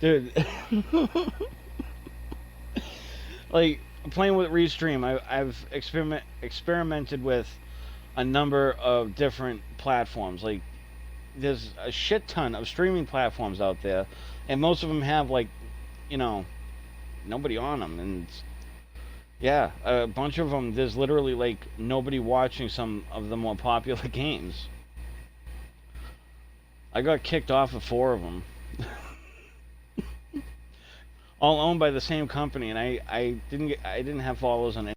Dude. Like, playing with Restream, I've experimented with a number of different platforms. Like, there's a shit ton of streaming platforms out there, and most of them have, like, you know, nobody on them. And yeah, a bunch of them, there's literally, like, nobody watching some of the more popular games. I got kicked off of 4 of them. All owned by the same company, and I didn't have followers on any.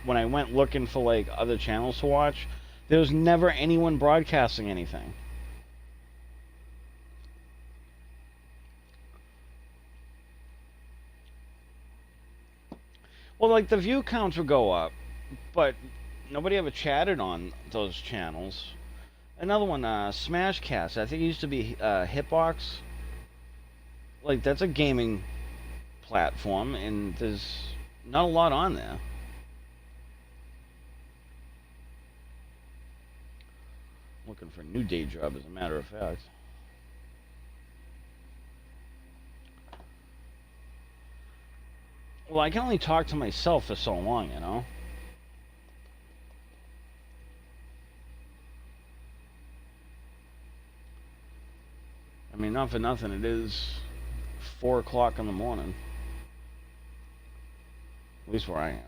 When I went looking for like other channels to watch, there was never anyone broadcasting anything. Well, like the view counts would go up, but nobody ever chatted on those channels. Another one, Smashcast. I think it used to be Hitbox. Like that's a gaming platform, and there's not a lot on there. Looking for a new day job, as a matter of fact. Well, I can only talk to myself for so long, you know? I mean, not for nothing, it is 4 o'clock in the morning. At least where I am.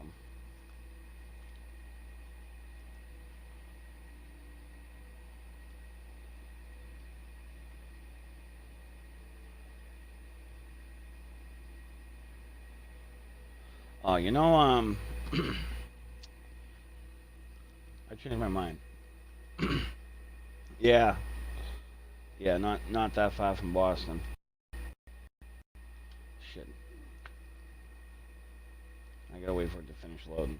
You know, I changed my mind. Yeah. Yeah, not that far from Boston. Shit. I gotta wait for it to finish loading.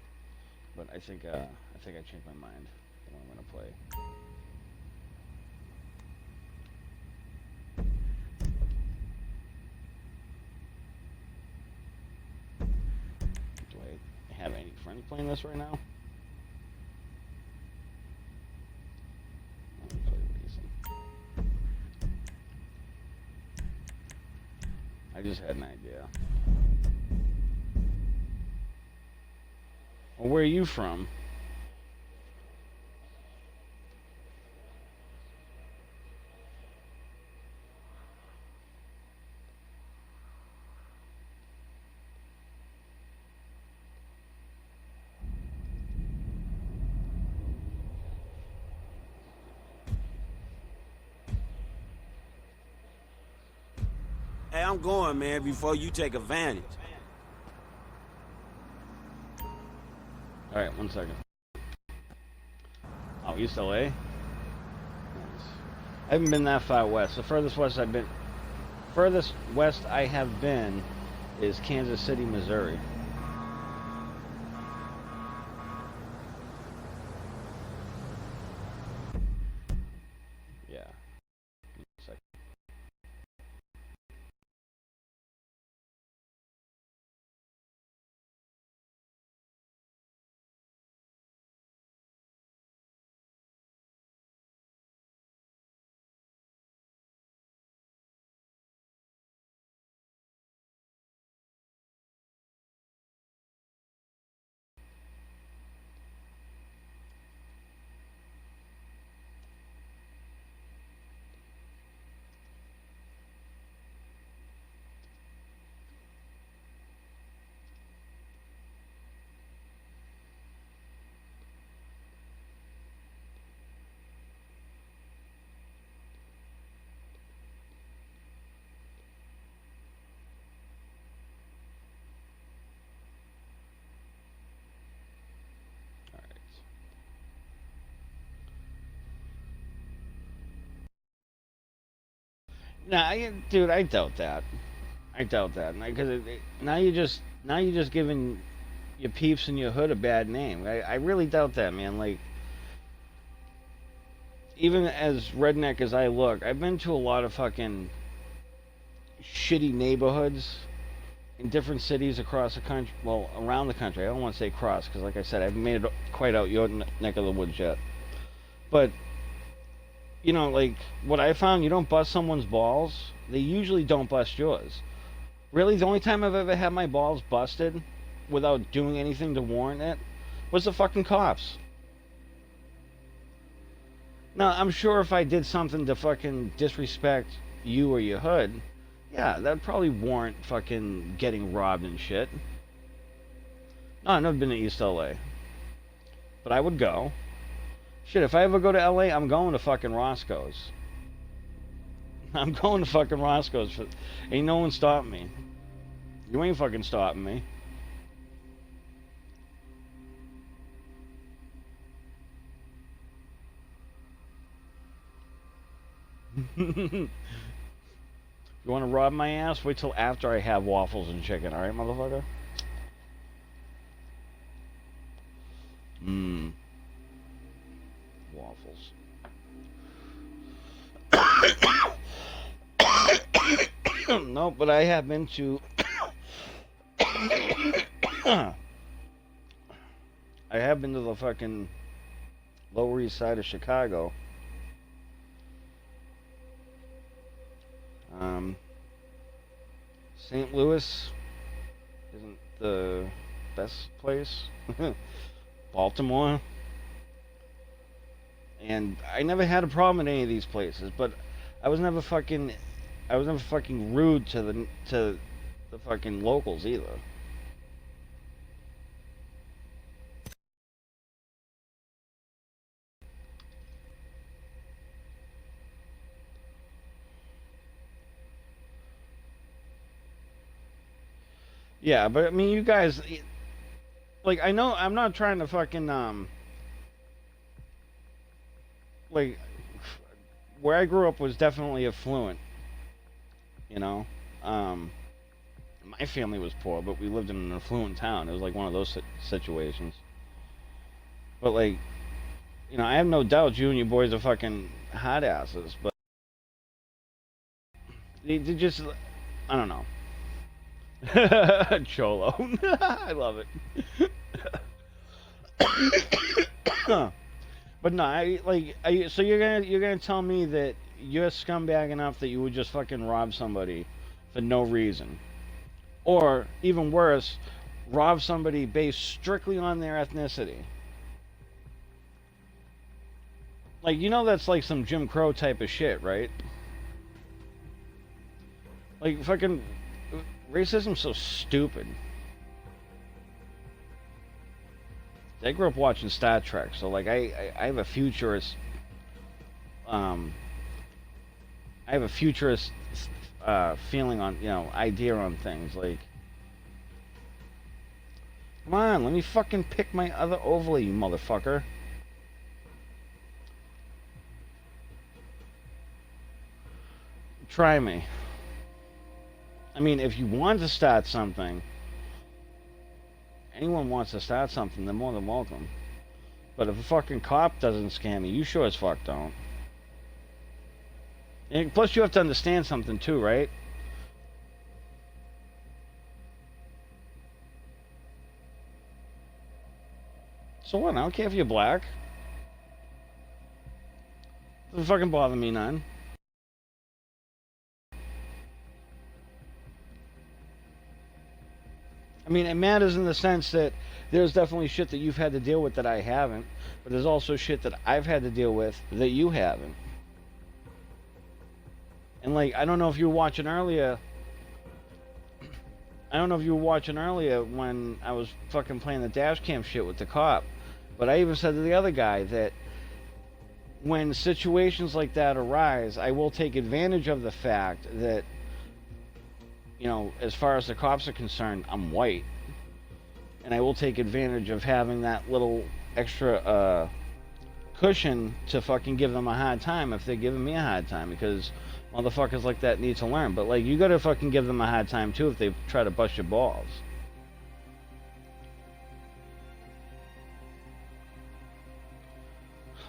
But I think I changed my mind what I'm gonna play. Do I have any friends playing this right now? Let me play Reason. I just had an idea. Well, where are you from? Hey, I'm going, man, before you take advantage. Alright, 1 second. Oh, East LA? Nice. I haven't been that far west. The furthest west I have been is Kansas City, Missouri. Yeah. 1 second. Nah, dude, I doubt that. I doubt that, because now you're just giving your peeps in your hood a bad name. I really doubt that, man. Like, even as redneck as I look, I've been to a lot of fucking shitty neighborhoods in different cities across the country. Well, around the country. I don't want to say across, because like I said, I haven't made it quite out your neck of the woods yet. But you know, like what I found, you don't bust someone's balls they usually don't bust yours. Really, the only time I've ever had my balls busted without doing anything to warrant it was the fucking cops. Now, I'm sure if I did something to fucking disrespect you or your hood, yeah, that'd probably warrant fucking getting robbed and shit. No, I've never been to East LA. But I would go. Shit, if I ever go to LA, I'm going to fucking Roscoe's. I'm going to fucking Roscoe's. Ain't no one stopping me. You ain't fucking stopping me. You want to rob my ass? Wait till after I have waffles and chicken, alright, motherfucker? Mmm. Waffles. No, but I have been to... I have been to the fucking Lower East Side of Chicago. St. Louis isn't the best place. Baltimore. And I never had a problem in any of these places, but I was never fucking rude to the fucking locals either. Yeah, but I mean, you guys, like, I know I'm not trying to fucking like, where I grew up was definitely affluent, you know. My family was poor, but we lived in an affluent town. It was like one of those situations. But like, you know, I have no doubt you and your boys are fucking hot asses, but they just, I don't know. Cholo. I love it. But no, so you're gonna tell me that you're scumbag enough that you would just fucking rob somebody for no reason, or even worse, rob somebody based strictly on their ethnicity. Like, you know, that's like some Jim Crow type of shit, right? Like, fucking racism's so stupid. I grew up watching Star Trek, so like I have a futurist I have a futurist feeling on, you know, idea on things. Like, come on, let me fucking pick my other ovalie, you motherfucker. Try me. I mean, if you want to start something, anyone wants to start something, they're more than welcome. But if a fucking cop doesn't scam you, you sure as fuck don't. And plus, you have to understand something too, right? So what? I don't care if you're black. Doesn't fucking bother me none. I mean, it matters in the sense that there's definitely shit that you've had to deal with that I haven't, but there's also shit that I've had to deal with that you haven't. And like, I don't know if you were watching earlier. I don't know if you were watching earlier when I was fucking playing the dash cam shit with the cop, but I even said to the other guy that when situations like that arise, I will take advantage of the fact that, you know, as far as the cops are concerned, I'm white. And I will take advantage of having that little extra cushion to fucking give them a hard time if they're giving me a hard time, because motherfuckers like that need to learn. But like, you gotta fucking give them a hard time too if they try to bust your balls.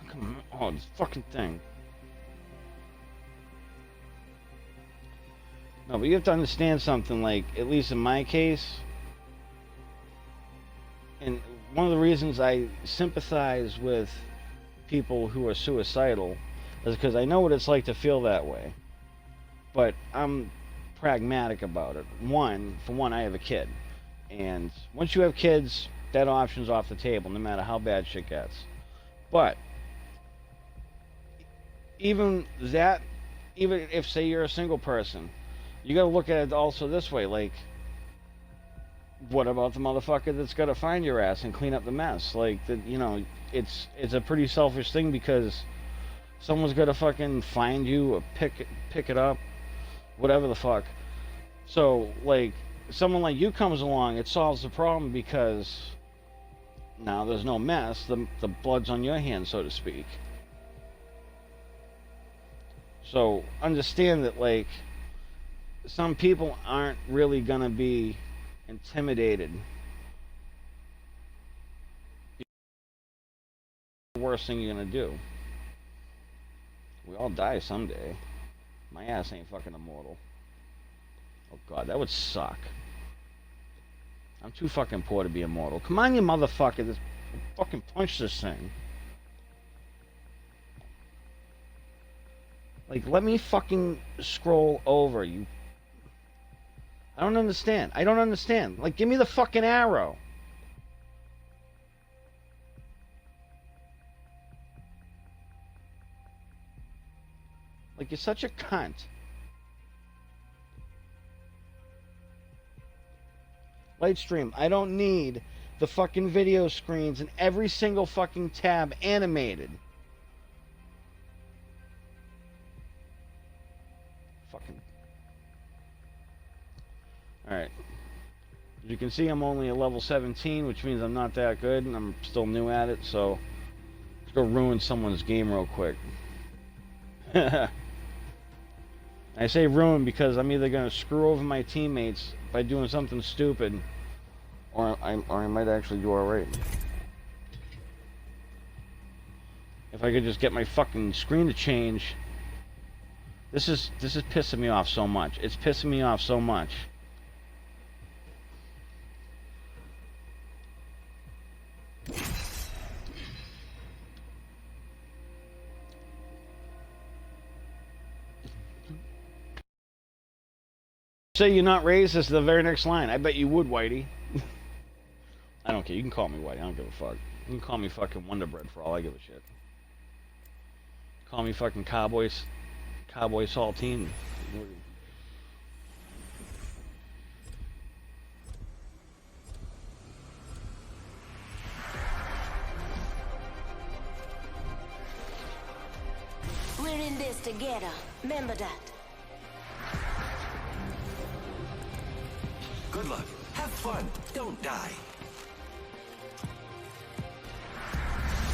Come on, oh, this fucking thing. No, but you have to understand something, like, at least in my case, and one of the reasons I sympathize with people who are suicidal is because I know what it's like to feel that way. But I'm pragmatic about it. For one, I have a kid. And once you have kids, that option's off the table, no matter how bad shit gets. But even that, even if, say, you're a single person, you gotta look at it also this way, like, what about the motherfucker that's gotta find your ass and clean up the mess? Like, it's a pretty selfish thing because someone's gotta fucking find you or pick it up, whatever the fuck. So, like, someone like you comes along, it solves the problem because now there's no mess, the blood's on your hands, so to speak. So, understand that, like, some people aren't really gonna be intimidated. The worst thing you're gonna do. We all die someday. My ass ain't fucking immortal. Oh god, that would suck. I'm too fucking poor to be immortal. Come on, you motherfucker. This fucking punch this thing. Like, let me fucking scroll over, you. I don't understand. I don't understand. Like, give me the fucking arrow. Like, you're such a cunt. Lightstream, I don't need the fucking video screens and every single fucking tab animated. Fucking. Alright. As you can see, I'm only at level 17, which means I'm not that good, and I'm still new at it, so let's go ruin someone's game real quick. I say ruin because I'm either going to screw over my teammates by doing something stupid, or I might actually do alright. If I could just get my fucking screen to change. This is pissing me off so much. It's pissing me off so much. Say you're not racist is the very next line. I bet you would, Whitey. I don't care. You can call me Whitey. I don't give a fuck. You can call me fucking Wonder Bread for all I give a shit. Call me fucking Cowboy Saltine. We're in this together. Remember that. Good luck. Have fun. Don't die.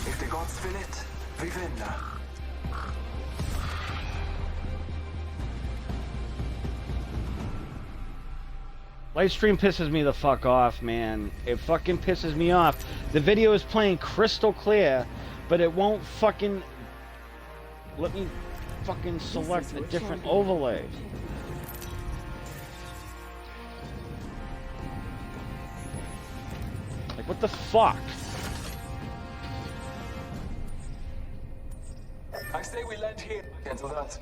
If the gods will it, we win now. Livestream pisses me the fuck off, man. It fucking pisses me off. The video is playing crystal clear, but it won't fucking let me fucking select a different overlay. Like, what the fuck? I say we land here. Cancel that.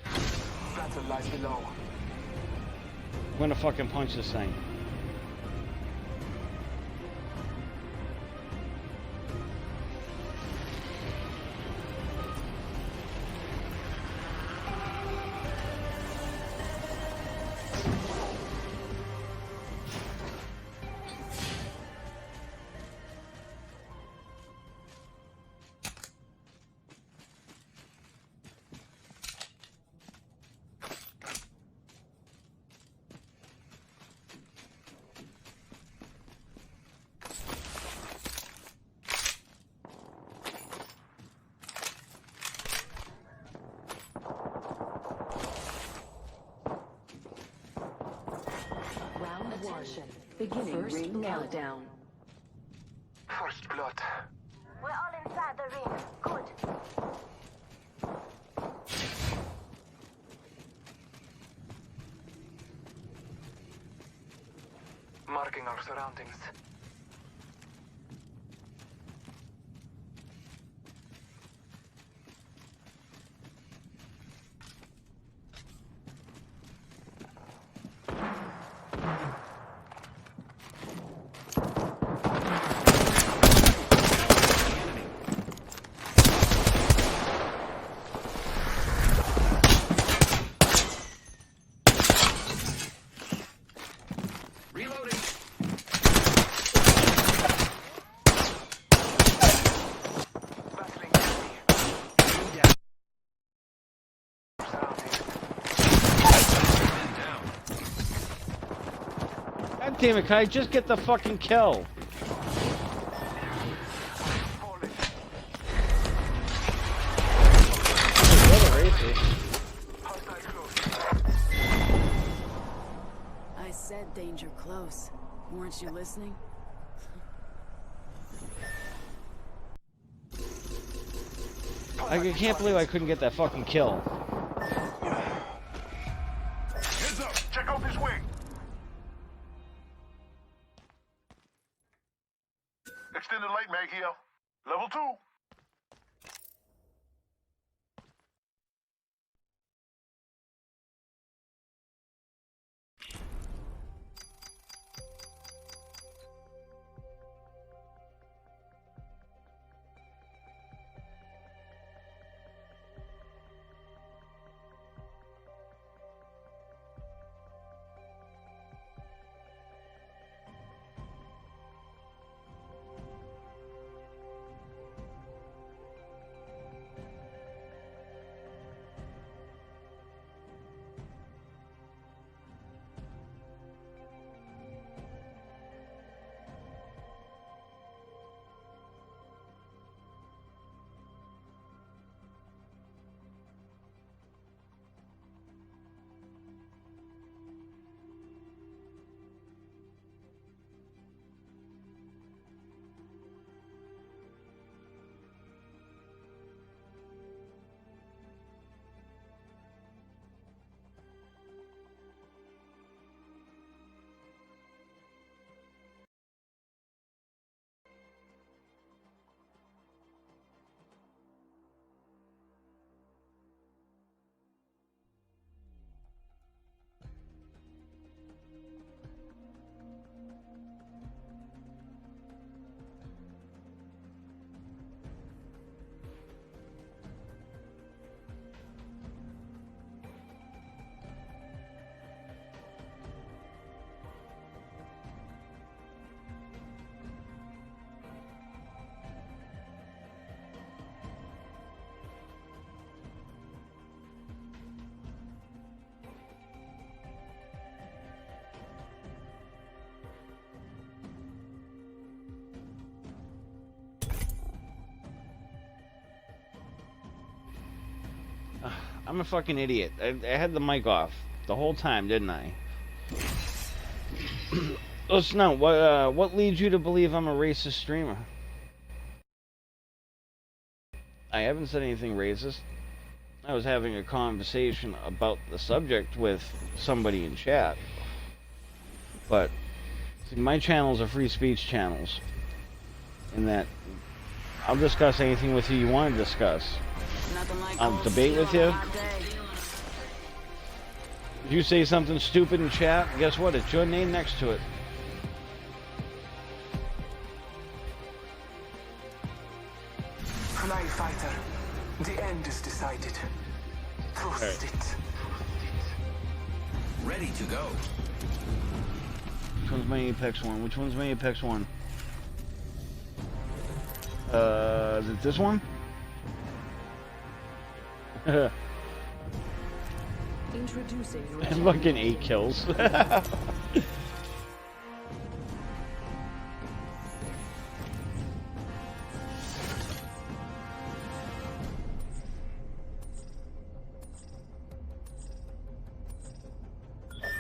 Battle lies below. I'm gonna fucking punch this thing. Beginning ring countdown. First blood. We're all inside the ring. Good. Marking our surroundings. damn it, can I just get the fucking kill? What a racist. I said danger close. Weren't you listening? I can't believe I couldn't get that fucking kill. Heads up! Check out this wing! Extended light mag here. Level 2. I'm a fucking idiot. I had the mic off the whole time, didn't I? Listen, now, what leads you to believe I'm a racist streamer? I haven't said anything racist. I was having a conversation about the subject with somebody in chat. But, see, my channels are free speech channels. In that, I'll discuss anything with you want to discuss. Nothing like I'll old debate steel with on a you. hot day. If you say something stupid in chat, guess what? It's your name next to it. Fly fighter. The end is decided. Trust it. Ready to go. Which one's my Apex one? Which one's my Apex one? Is it this one? Introducing your Fucking 8 kills.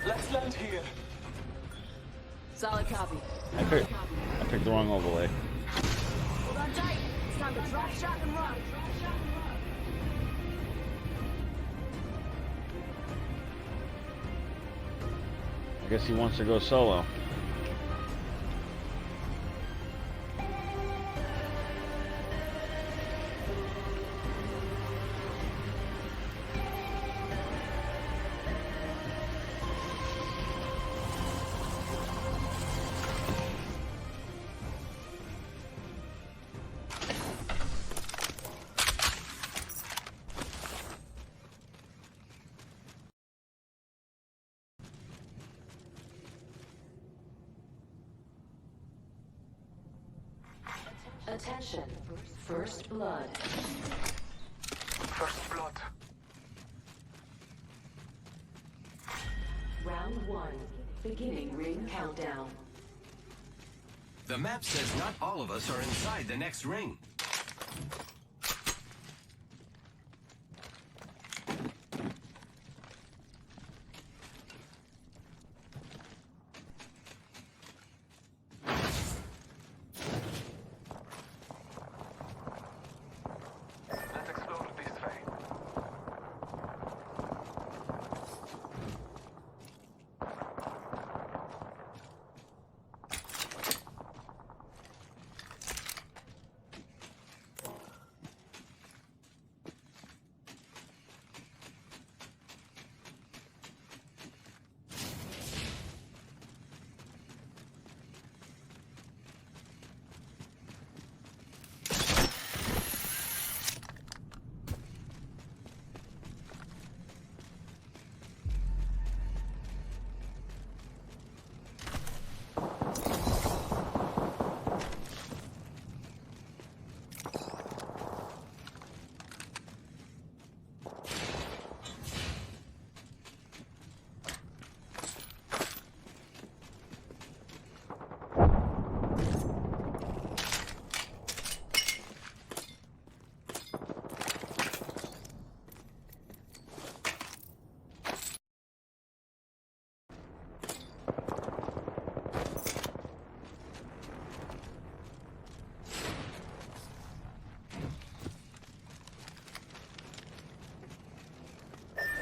Let's land here. solid copy. I picked the wrong overlay. Hold on tight. It's time to drop, shot, and run. I guess he wants to go solo. Attention. First blood. First blood. Round 1. Beginning ring countdown. The map says not all of us are inside the next ring. Let's explore this way.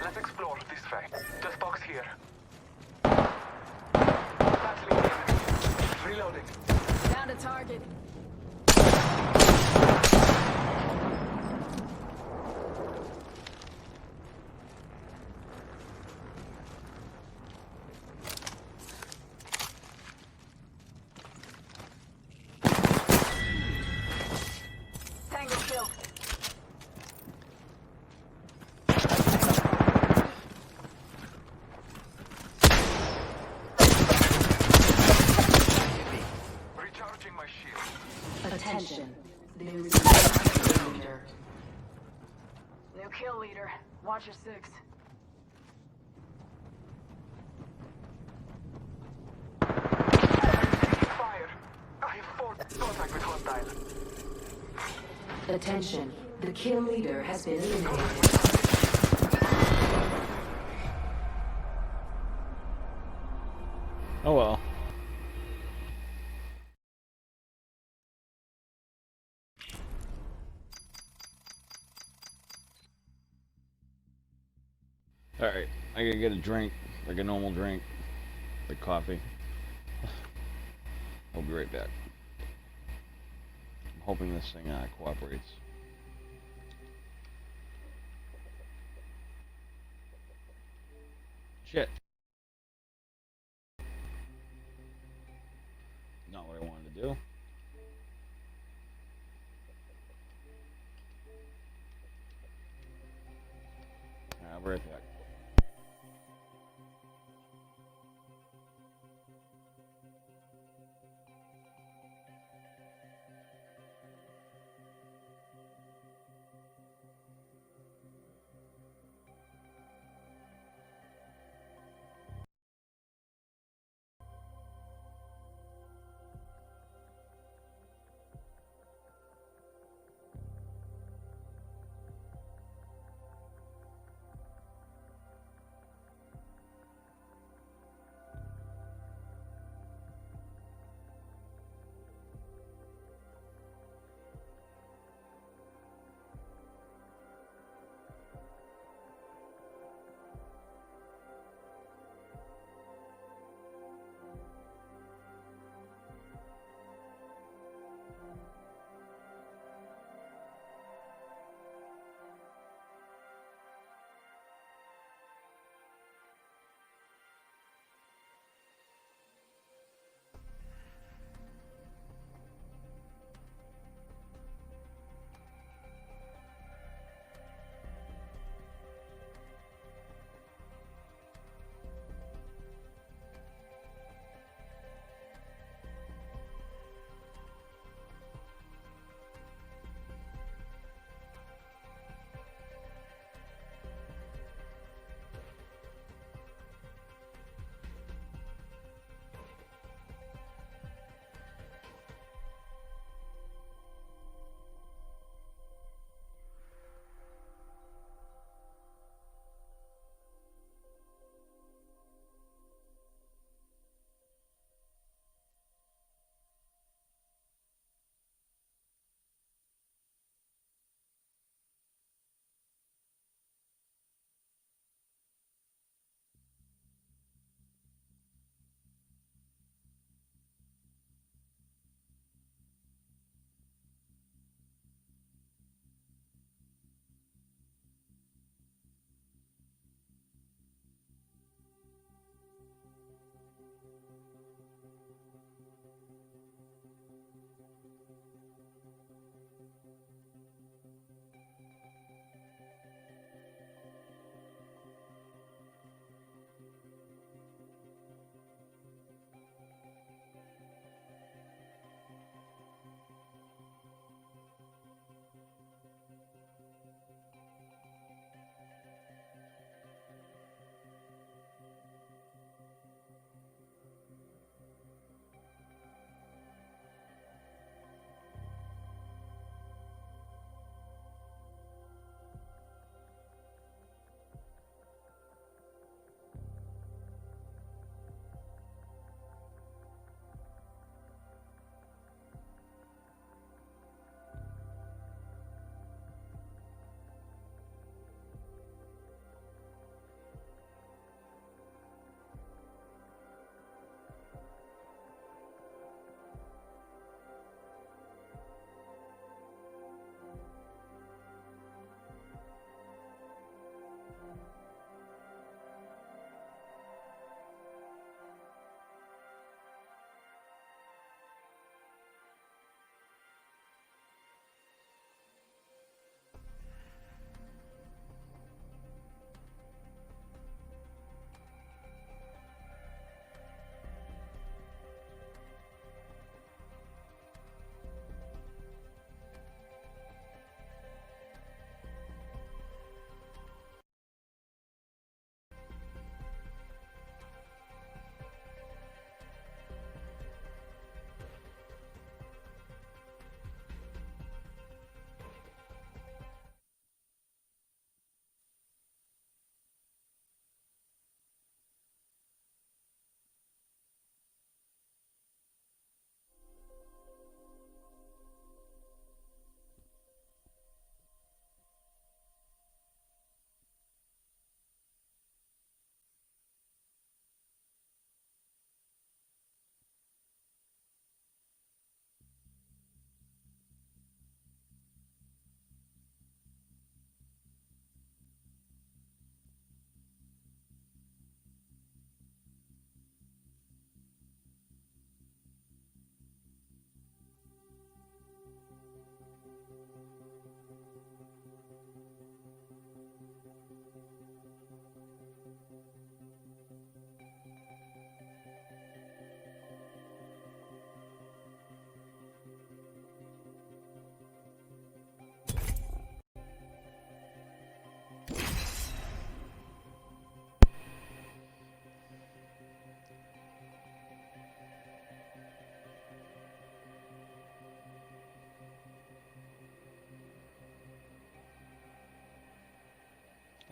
Let's explore this way. Just box here. Battling enemy. Reloading. Down to target. Tango kill. Recharging my shield. Attention. There is a kill leader. New kill leader. Watch your six. Fire. I have forced contact with hostile. Attention. The kill leader has been eliminated. Oh well. Alright, I gotta get a drink, like a normal drink, like coffee. I'll be right back. I'm hoping this thing cooperates. Shit. Not what I wanted to do. I'll be right back.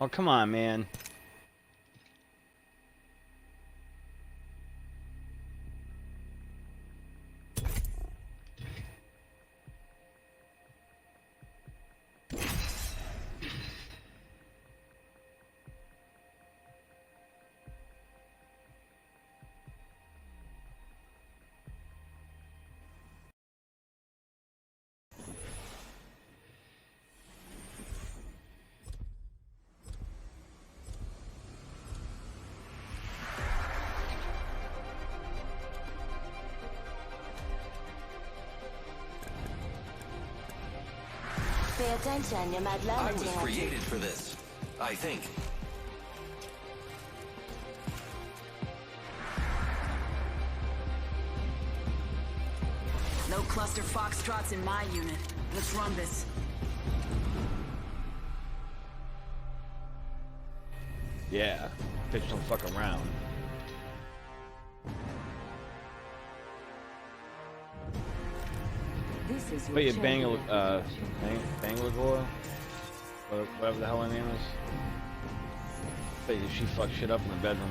Oh, come on, man. Pay attention, you might learn I a was thing or two. created for this, I think. No cluster foxtrots in my unit. Let's run this. Yeah. Bitch, don't fuck around. This is your But you champion. Bangalore, whatever the hell her name is. Bet you she fucked shit up in the bedroom.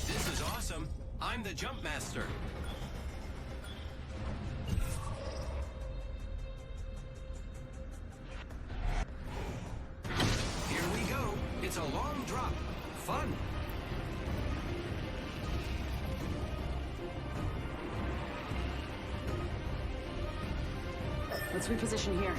This is awesome. I'm the jump master. Here we go. It's a long drop. Fun. Let's reposition here.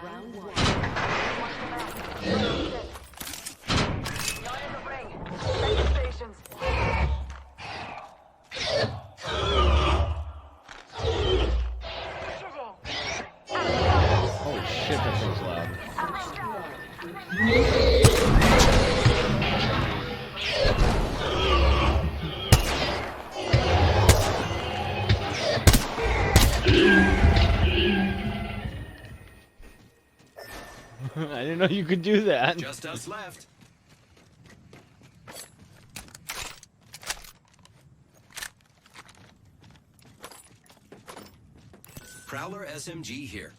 Round one. You're in the ring. Second stations. Holy shit, that thing's loud. I didn't know you could do that. Just us left. Prowler SMG here.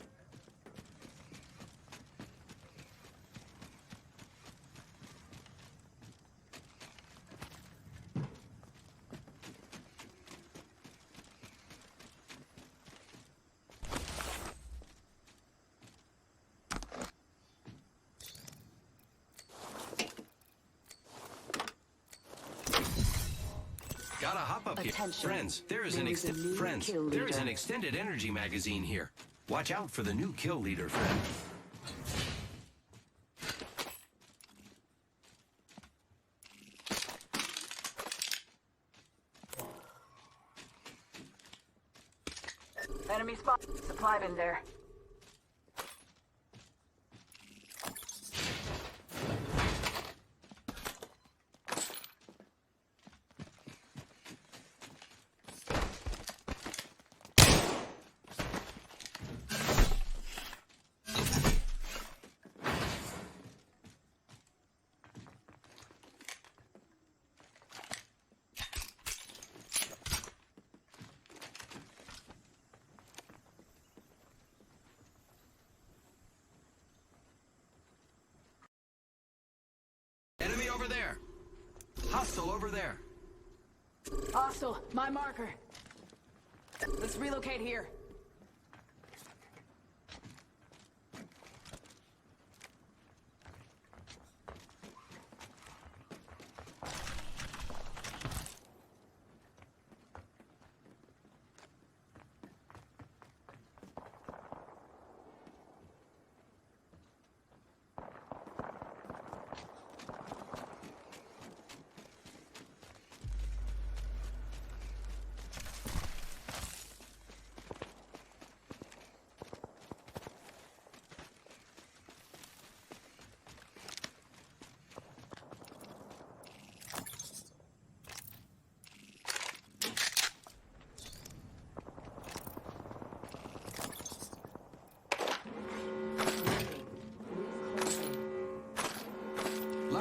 Gotta hop up here. Attention. Friends, there is There an is a new friends, kill there is leader. an extended energy magazine here. Watch out for the new kill leader, friend. Enemy spot. Supply bin there. Enemy over there. Hostile over there. Hostile. My marker. Let's relocate here.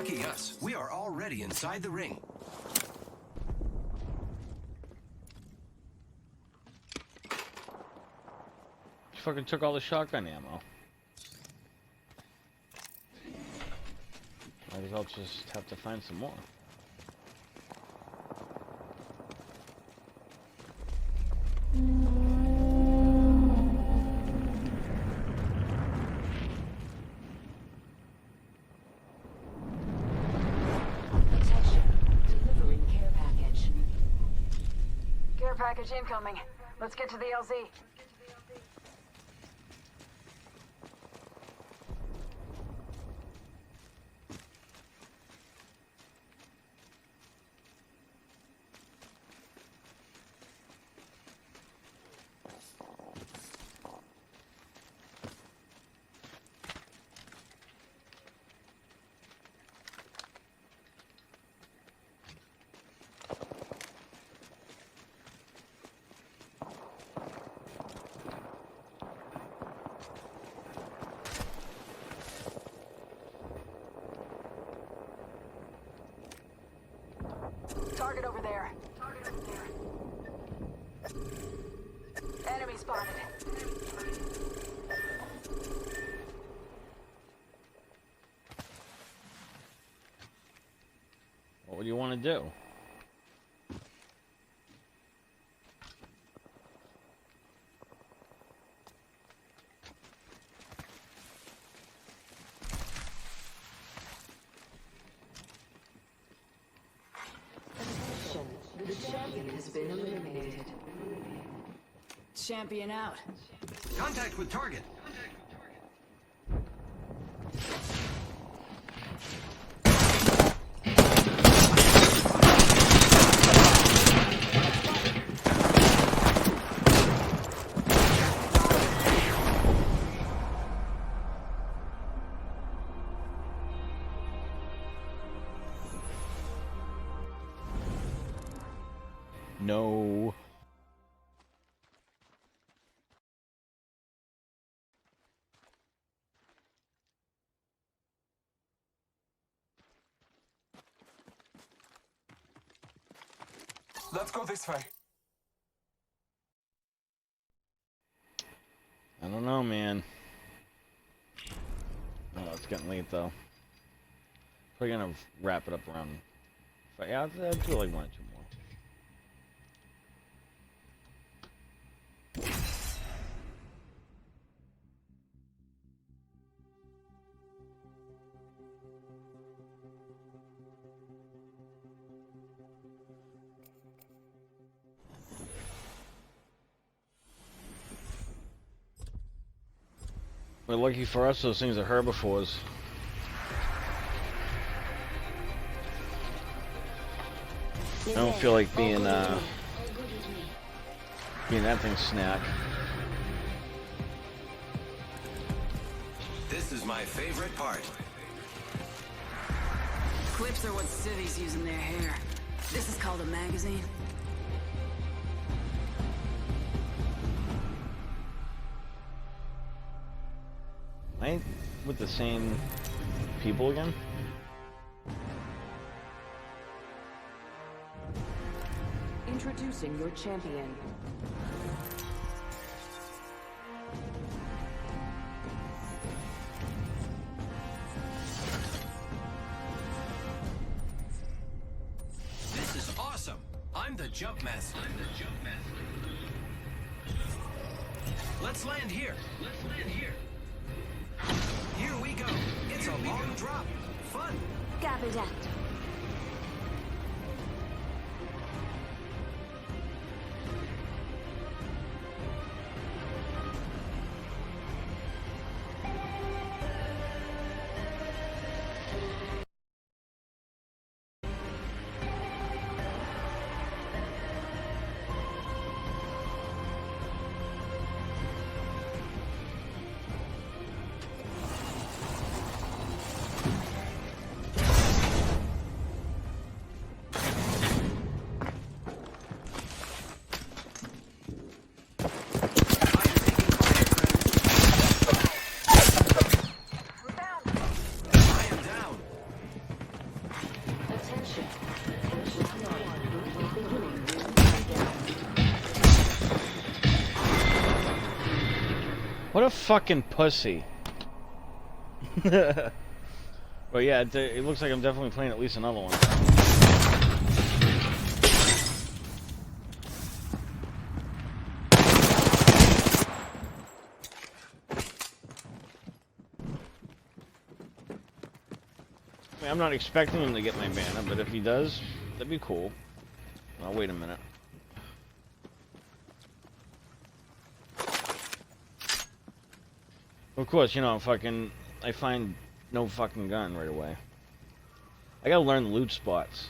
Lucky us, we are already inside the ring. You fucking took all the shotgun ammo. Might as well just have to find some more. Attention. Delivering care package. Care package incoming. Let's get to the LZ. Target over there. Enemy spotted. What would you want to do? Attention. The champion has been eliminated. Champion out. Contact with target. No. Let's go this way. I don't know, man. Oh, it's getting late though. Probably gonna wrap it up around. Yeah, I'll do like 1 or 2 more. But lucky for us, those things are herbivores. I don't feel like being that thing's snack. This is my favorite part. Clips are what civvies use in their hair. This is called a magazine. I ain't with the same people again. Introducing your champion. This is awesome. I'm the jump master. Let's land here. Here we go. It's a long drop. Fun. Copy that. What a fucking pussy. But yeah, it looks like I'm definitely playing at least another one. I mean, I'm not expecting him to get my banner, but if he does, that'd be cool. Oh, wait a minute. Of course, you know, I find no fucking gun right away. I gotta learn the loot spots.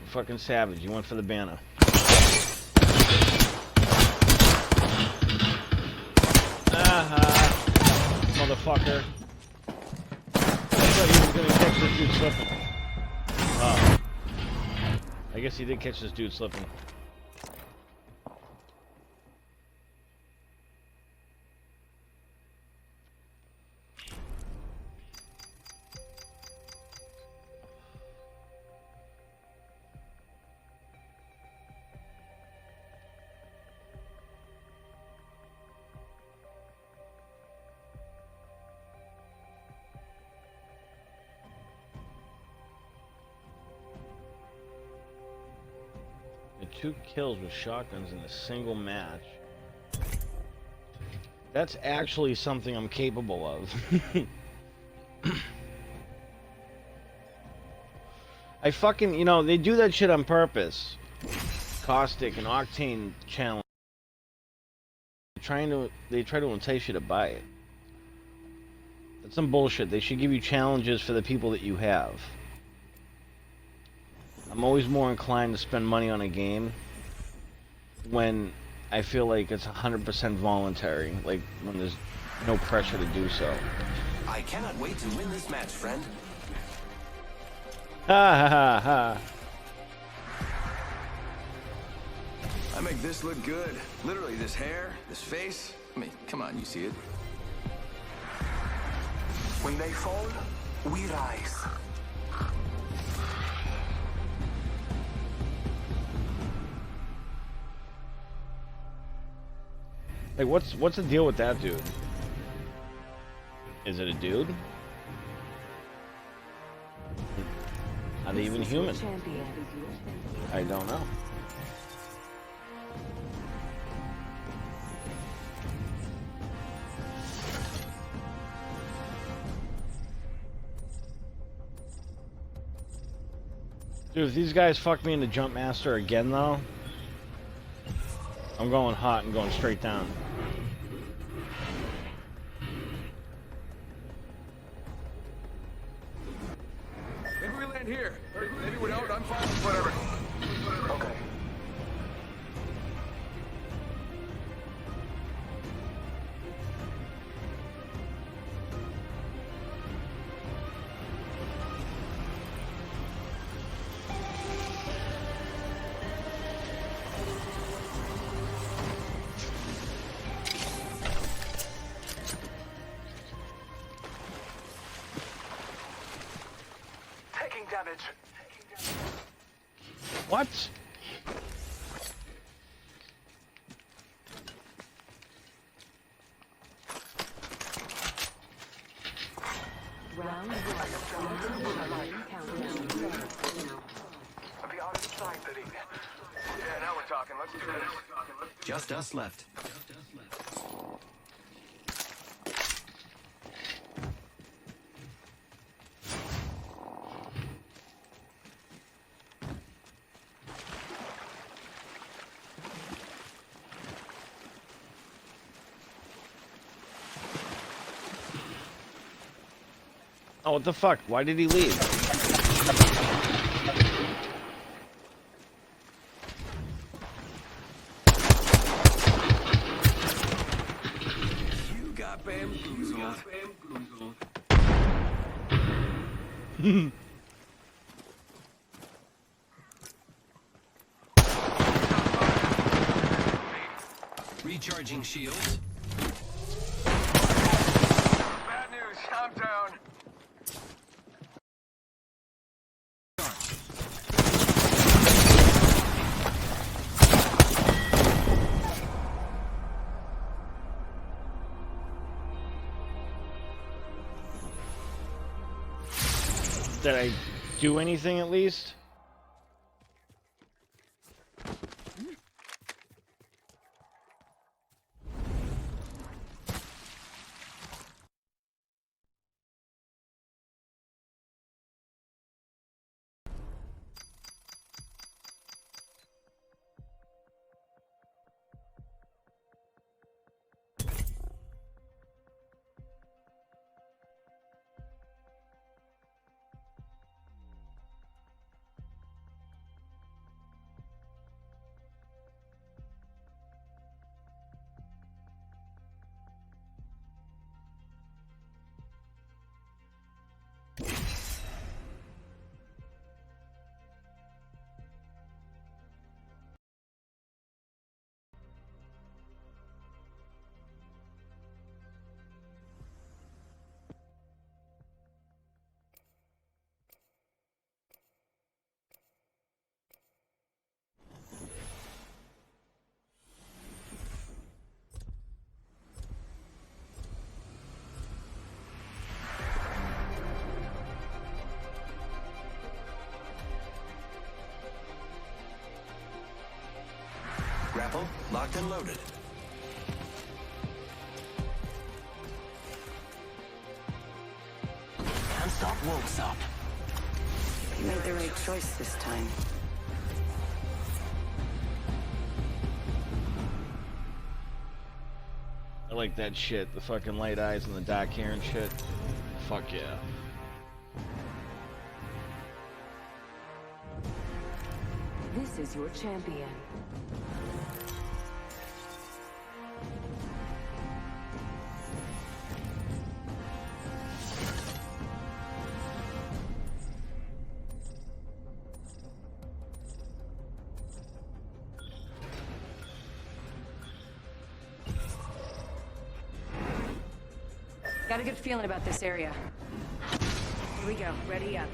Fucking savage, you went for the banner. Motherfucker. I thought he was gonna catch this dude slipping. Oh. I guess he did catch this dude slipping. And 2 kills with shotguns in a single match. That's actually something I'm capable of. I fucking, you know, they do that shit on purpose. Caustic and Octane challenge. They try to entice you to buy it. That's some bullshit. They should give you challenges for the people that you have. I'm always more inclined to spend money on a game when I feel like it's 100% voluntary, like when there's no pressure to do so. I cannot wait to win this match, friend. Ha ha ha ha. I make this look good. Literally, this hair, this face. I mean, come on, you see it? When they fall, we rise. Like, what's the deal with that dude? Is it a dude? Are they even human? Champion. I don't know. Dude, if these guys fuck me into Jump Master again, though, I'm going hot and going straight down. Maybe we land here. Or maybe we don't. I'm fine. Whatever. Okay. Taking damage. What? Round 1. Countdown. The other side, Betty. Yeah, now we're talking. Let's do this. Just us left. Oh, what the fuck? Why did he leave? Recharging shields. Bad news, I'm down. Did I do anything at least? Grapple, locked and loaded. Can't stop, won't stop. You made the right choice this time. I like that shit. The fucking light eyes and the dark hair and shit. Fuck yeah. This is your champion. Got a good feeling about this area. Here we go. Ready up.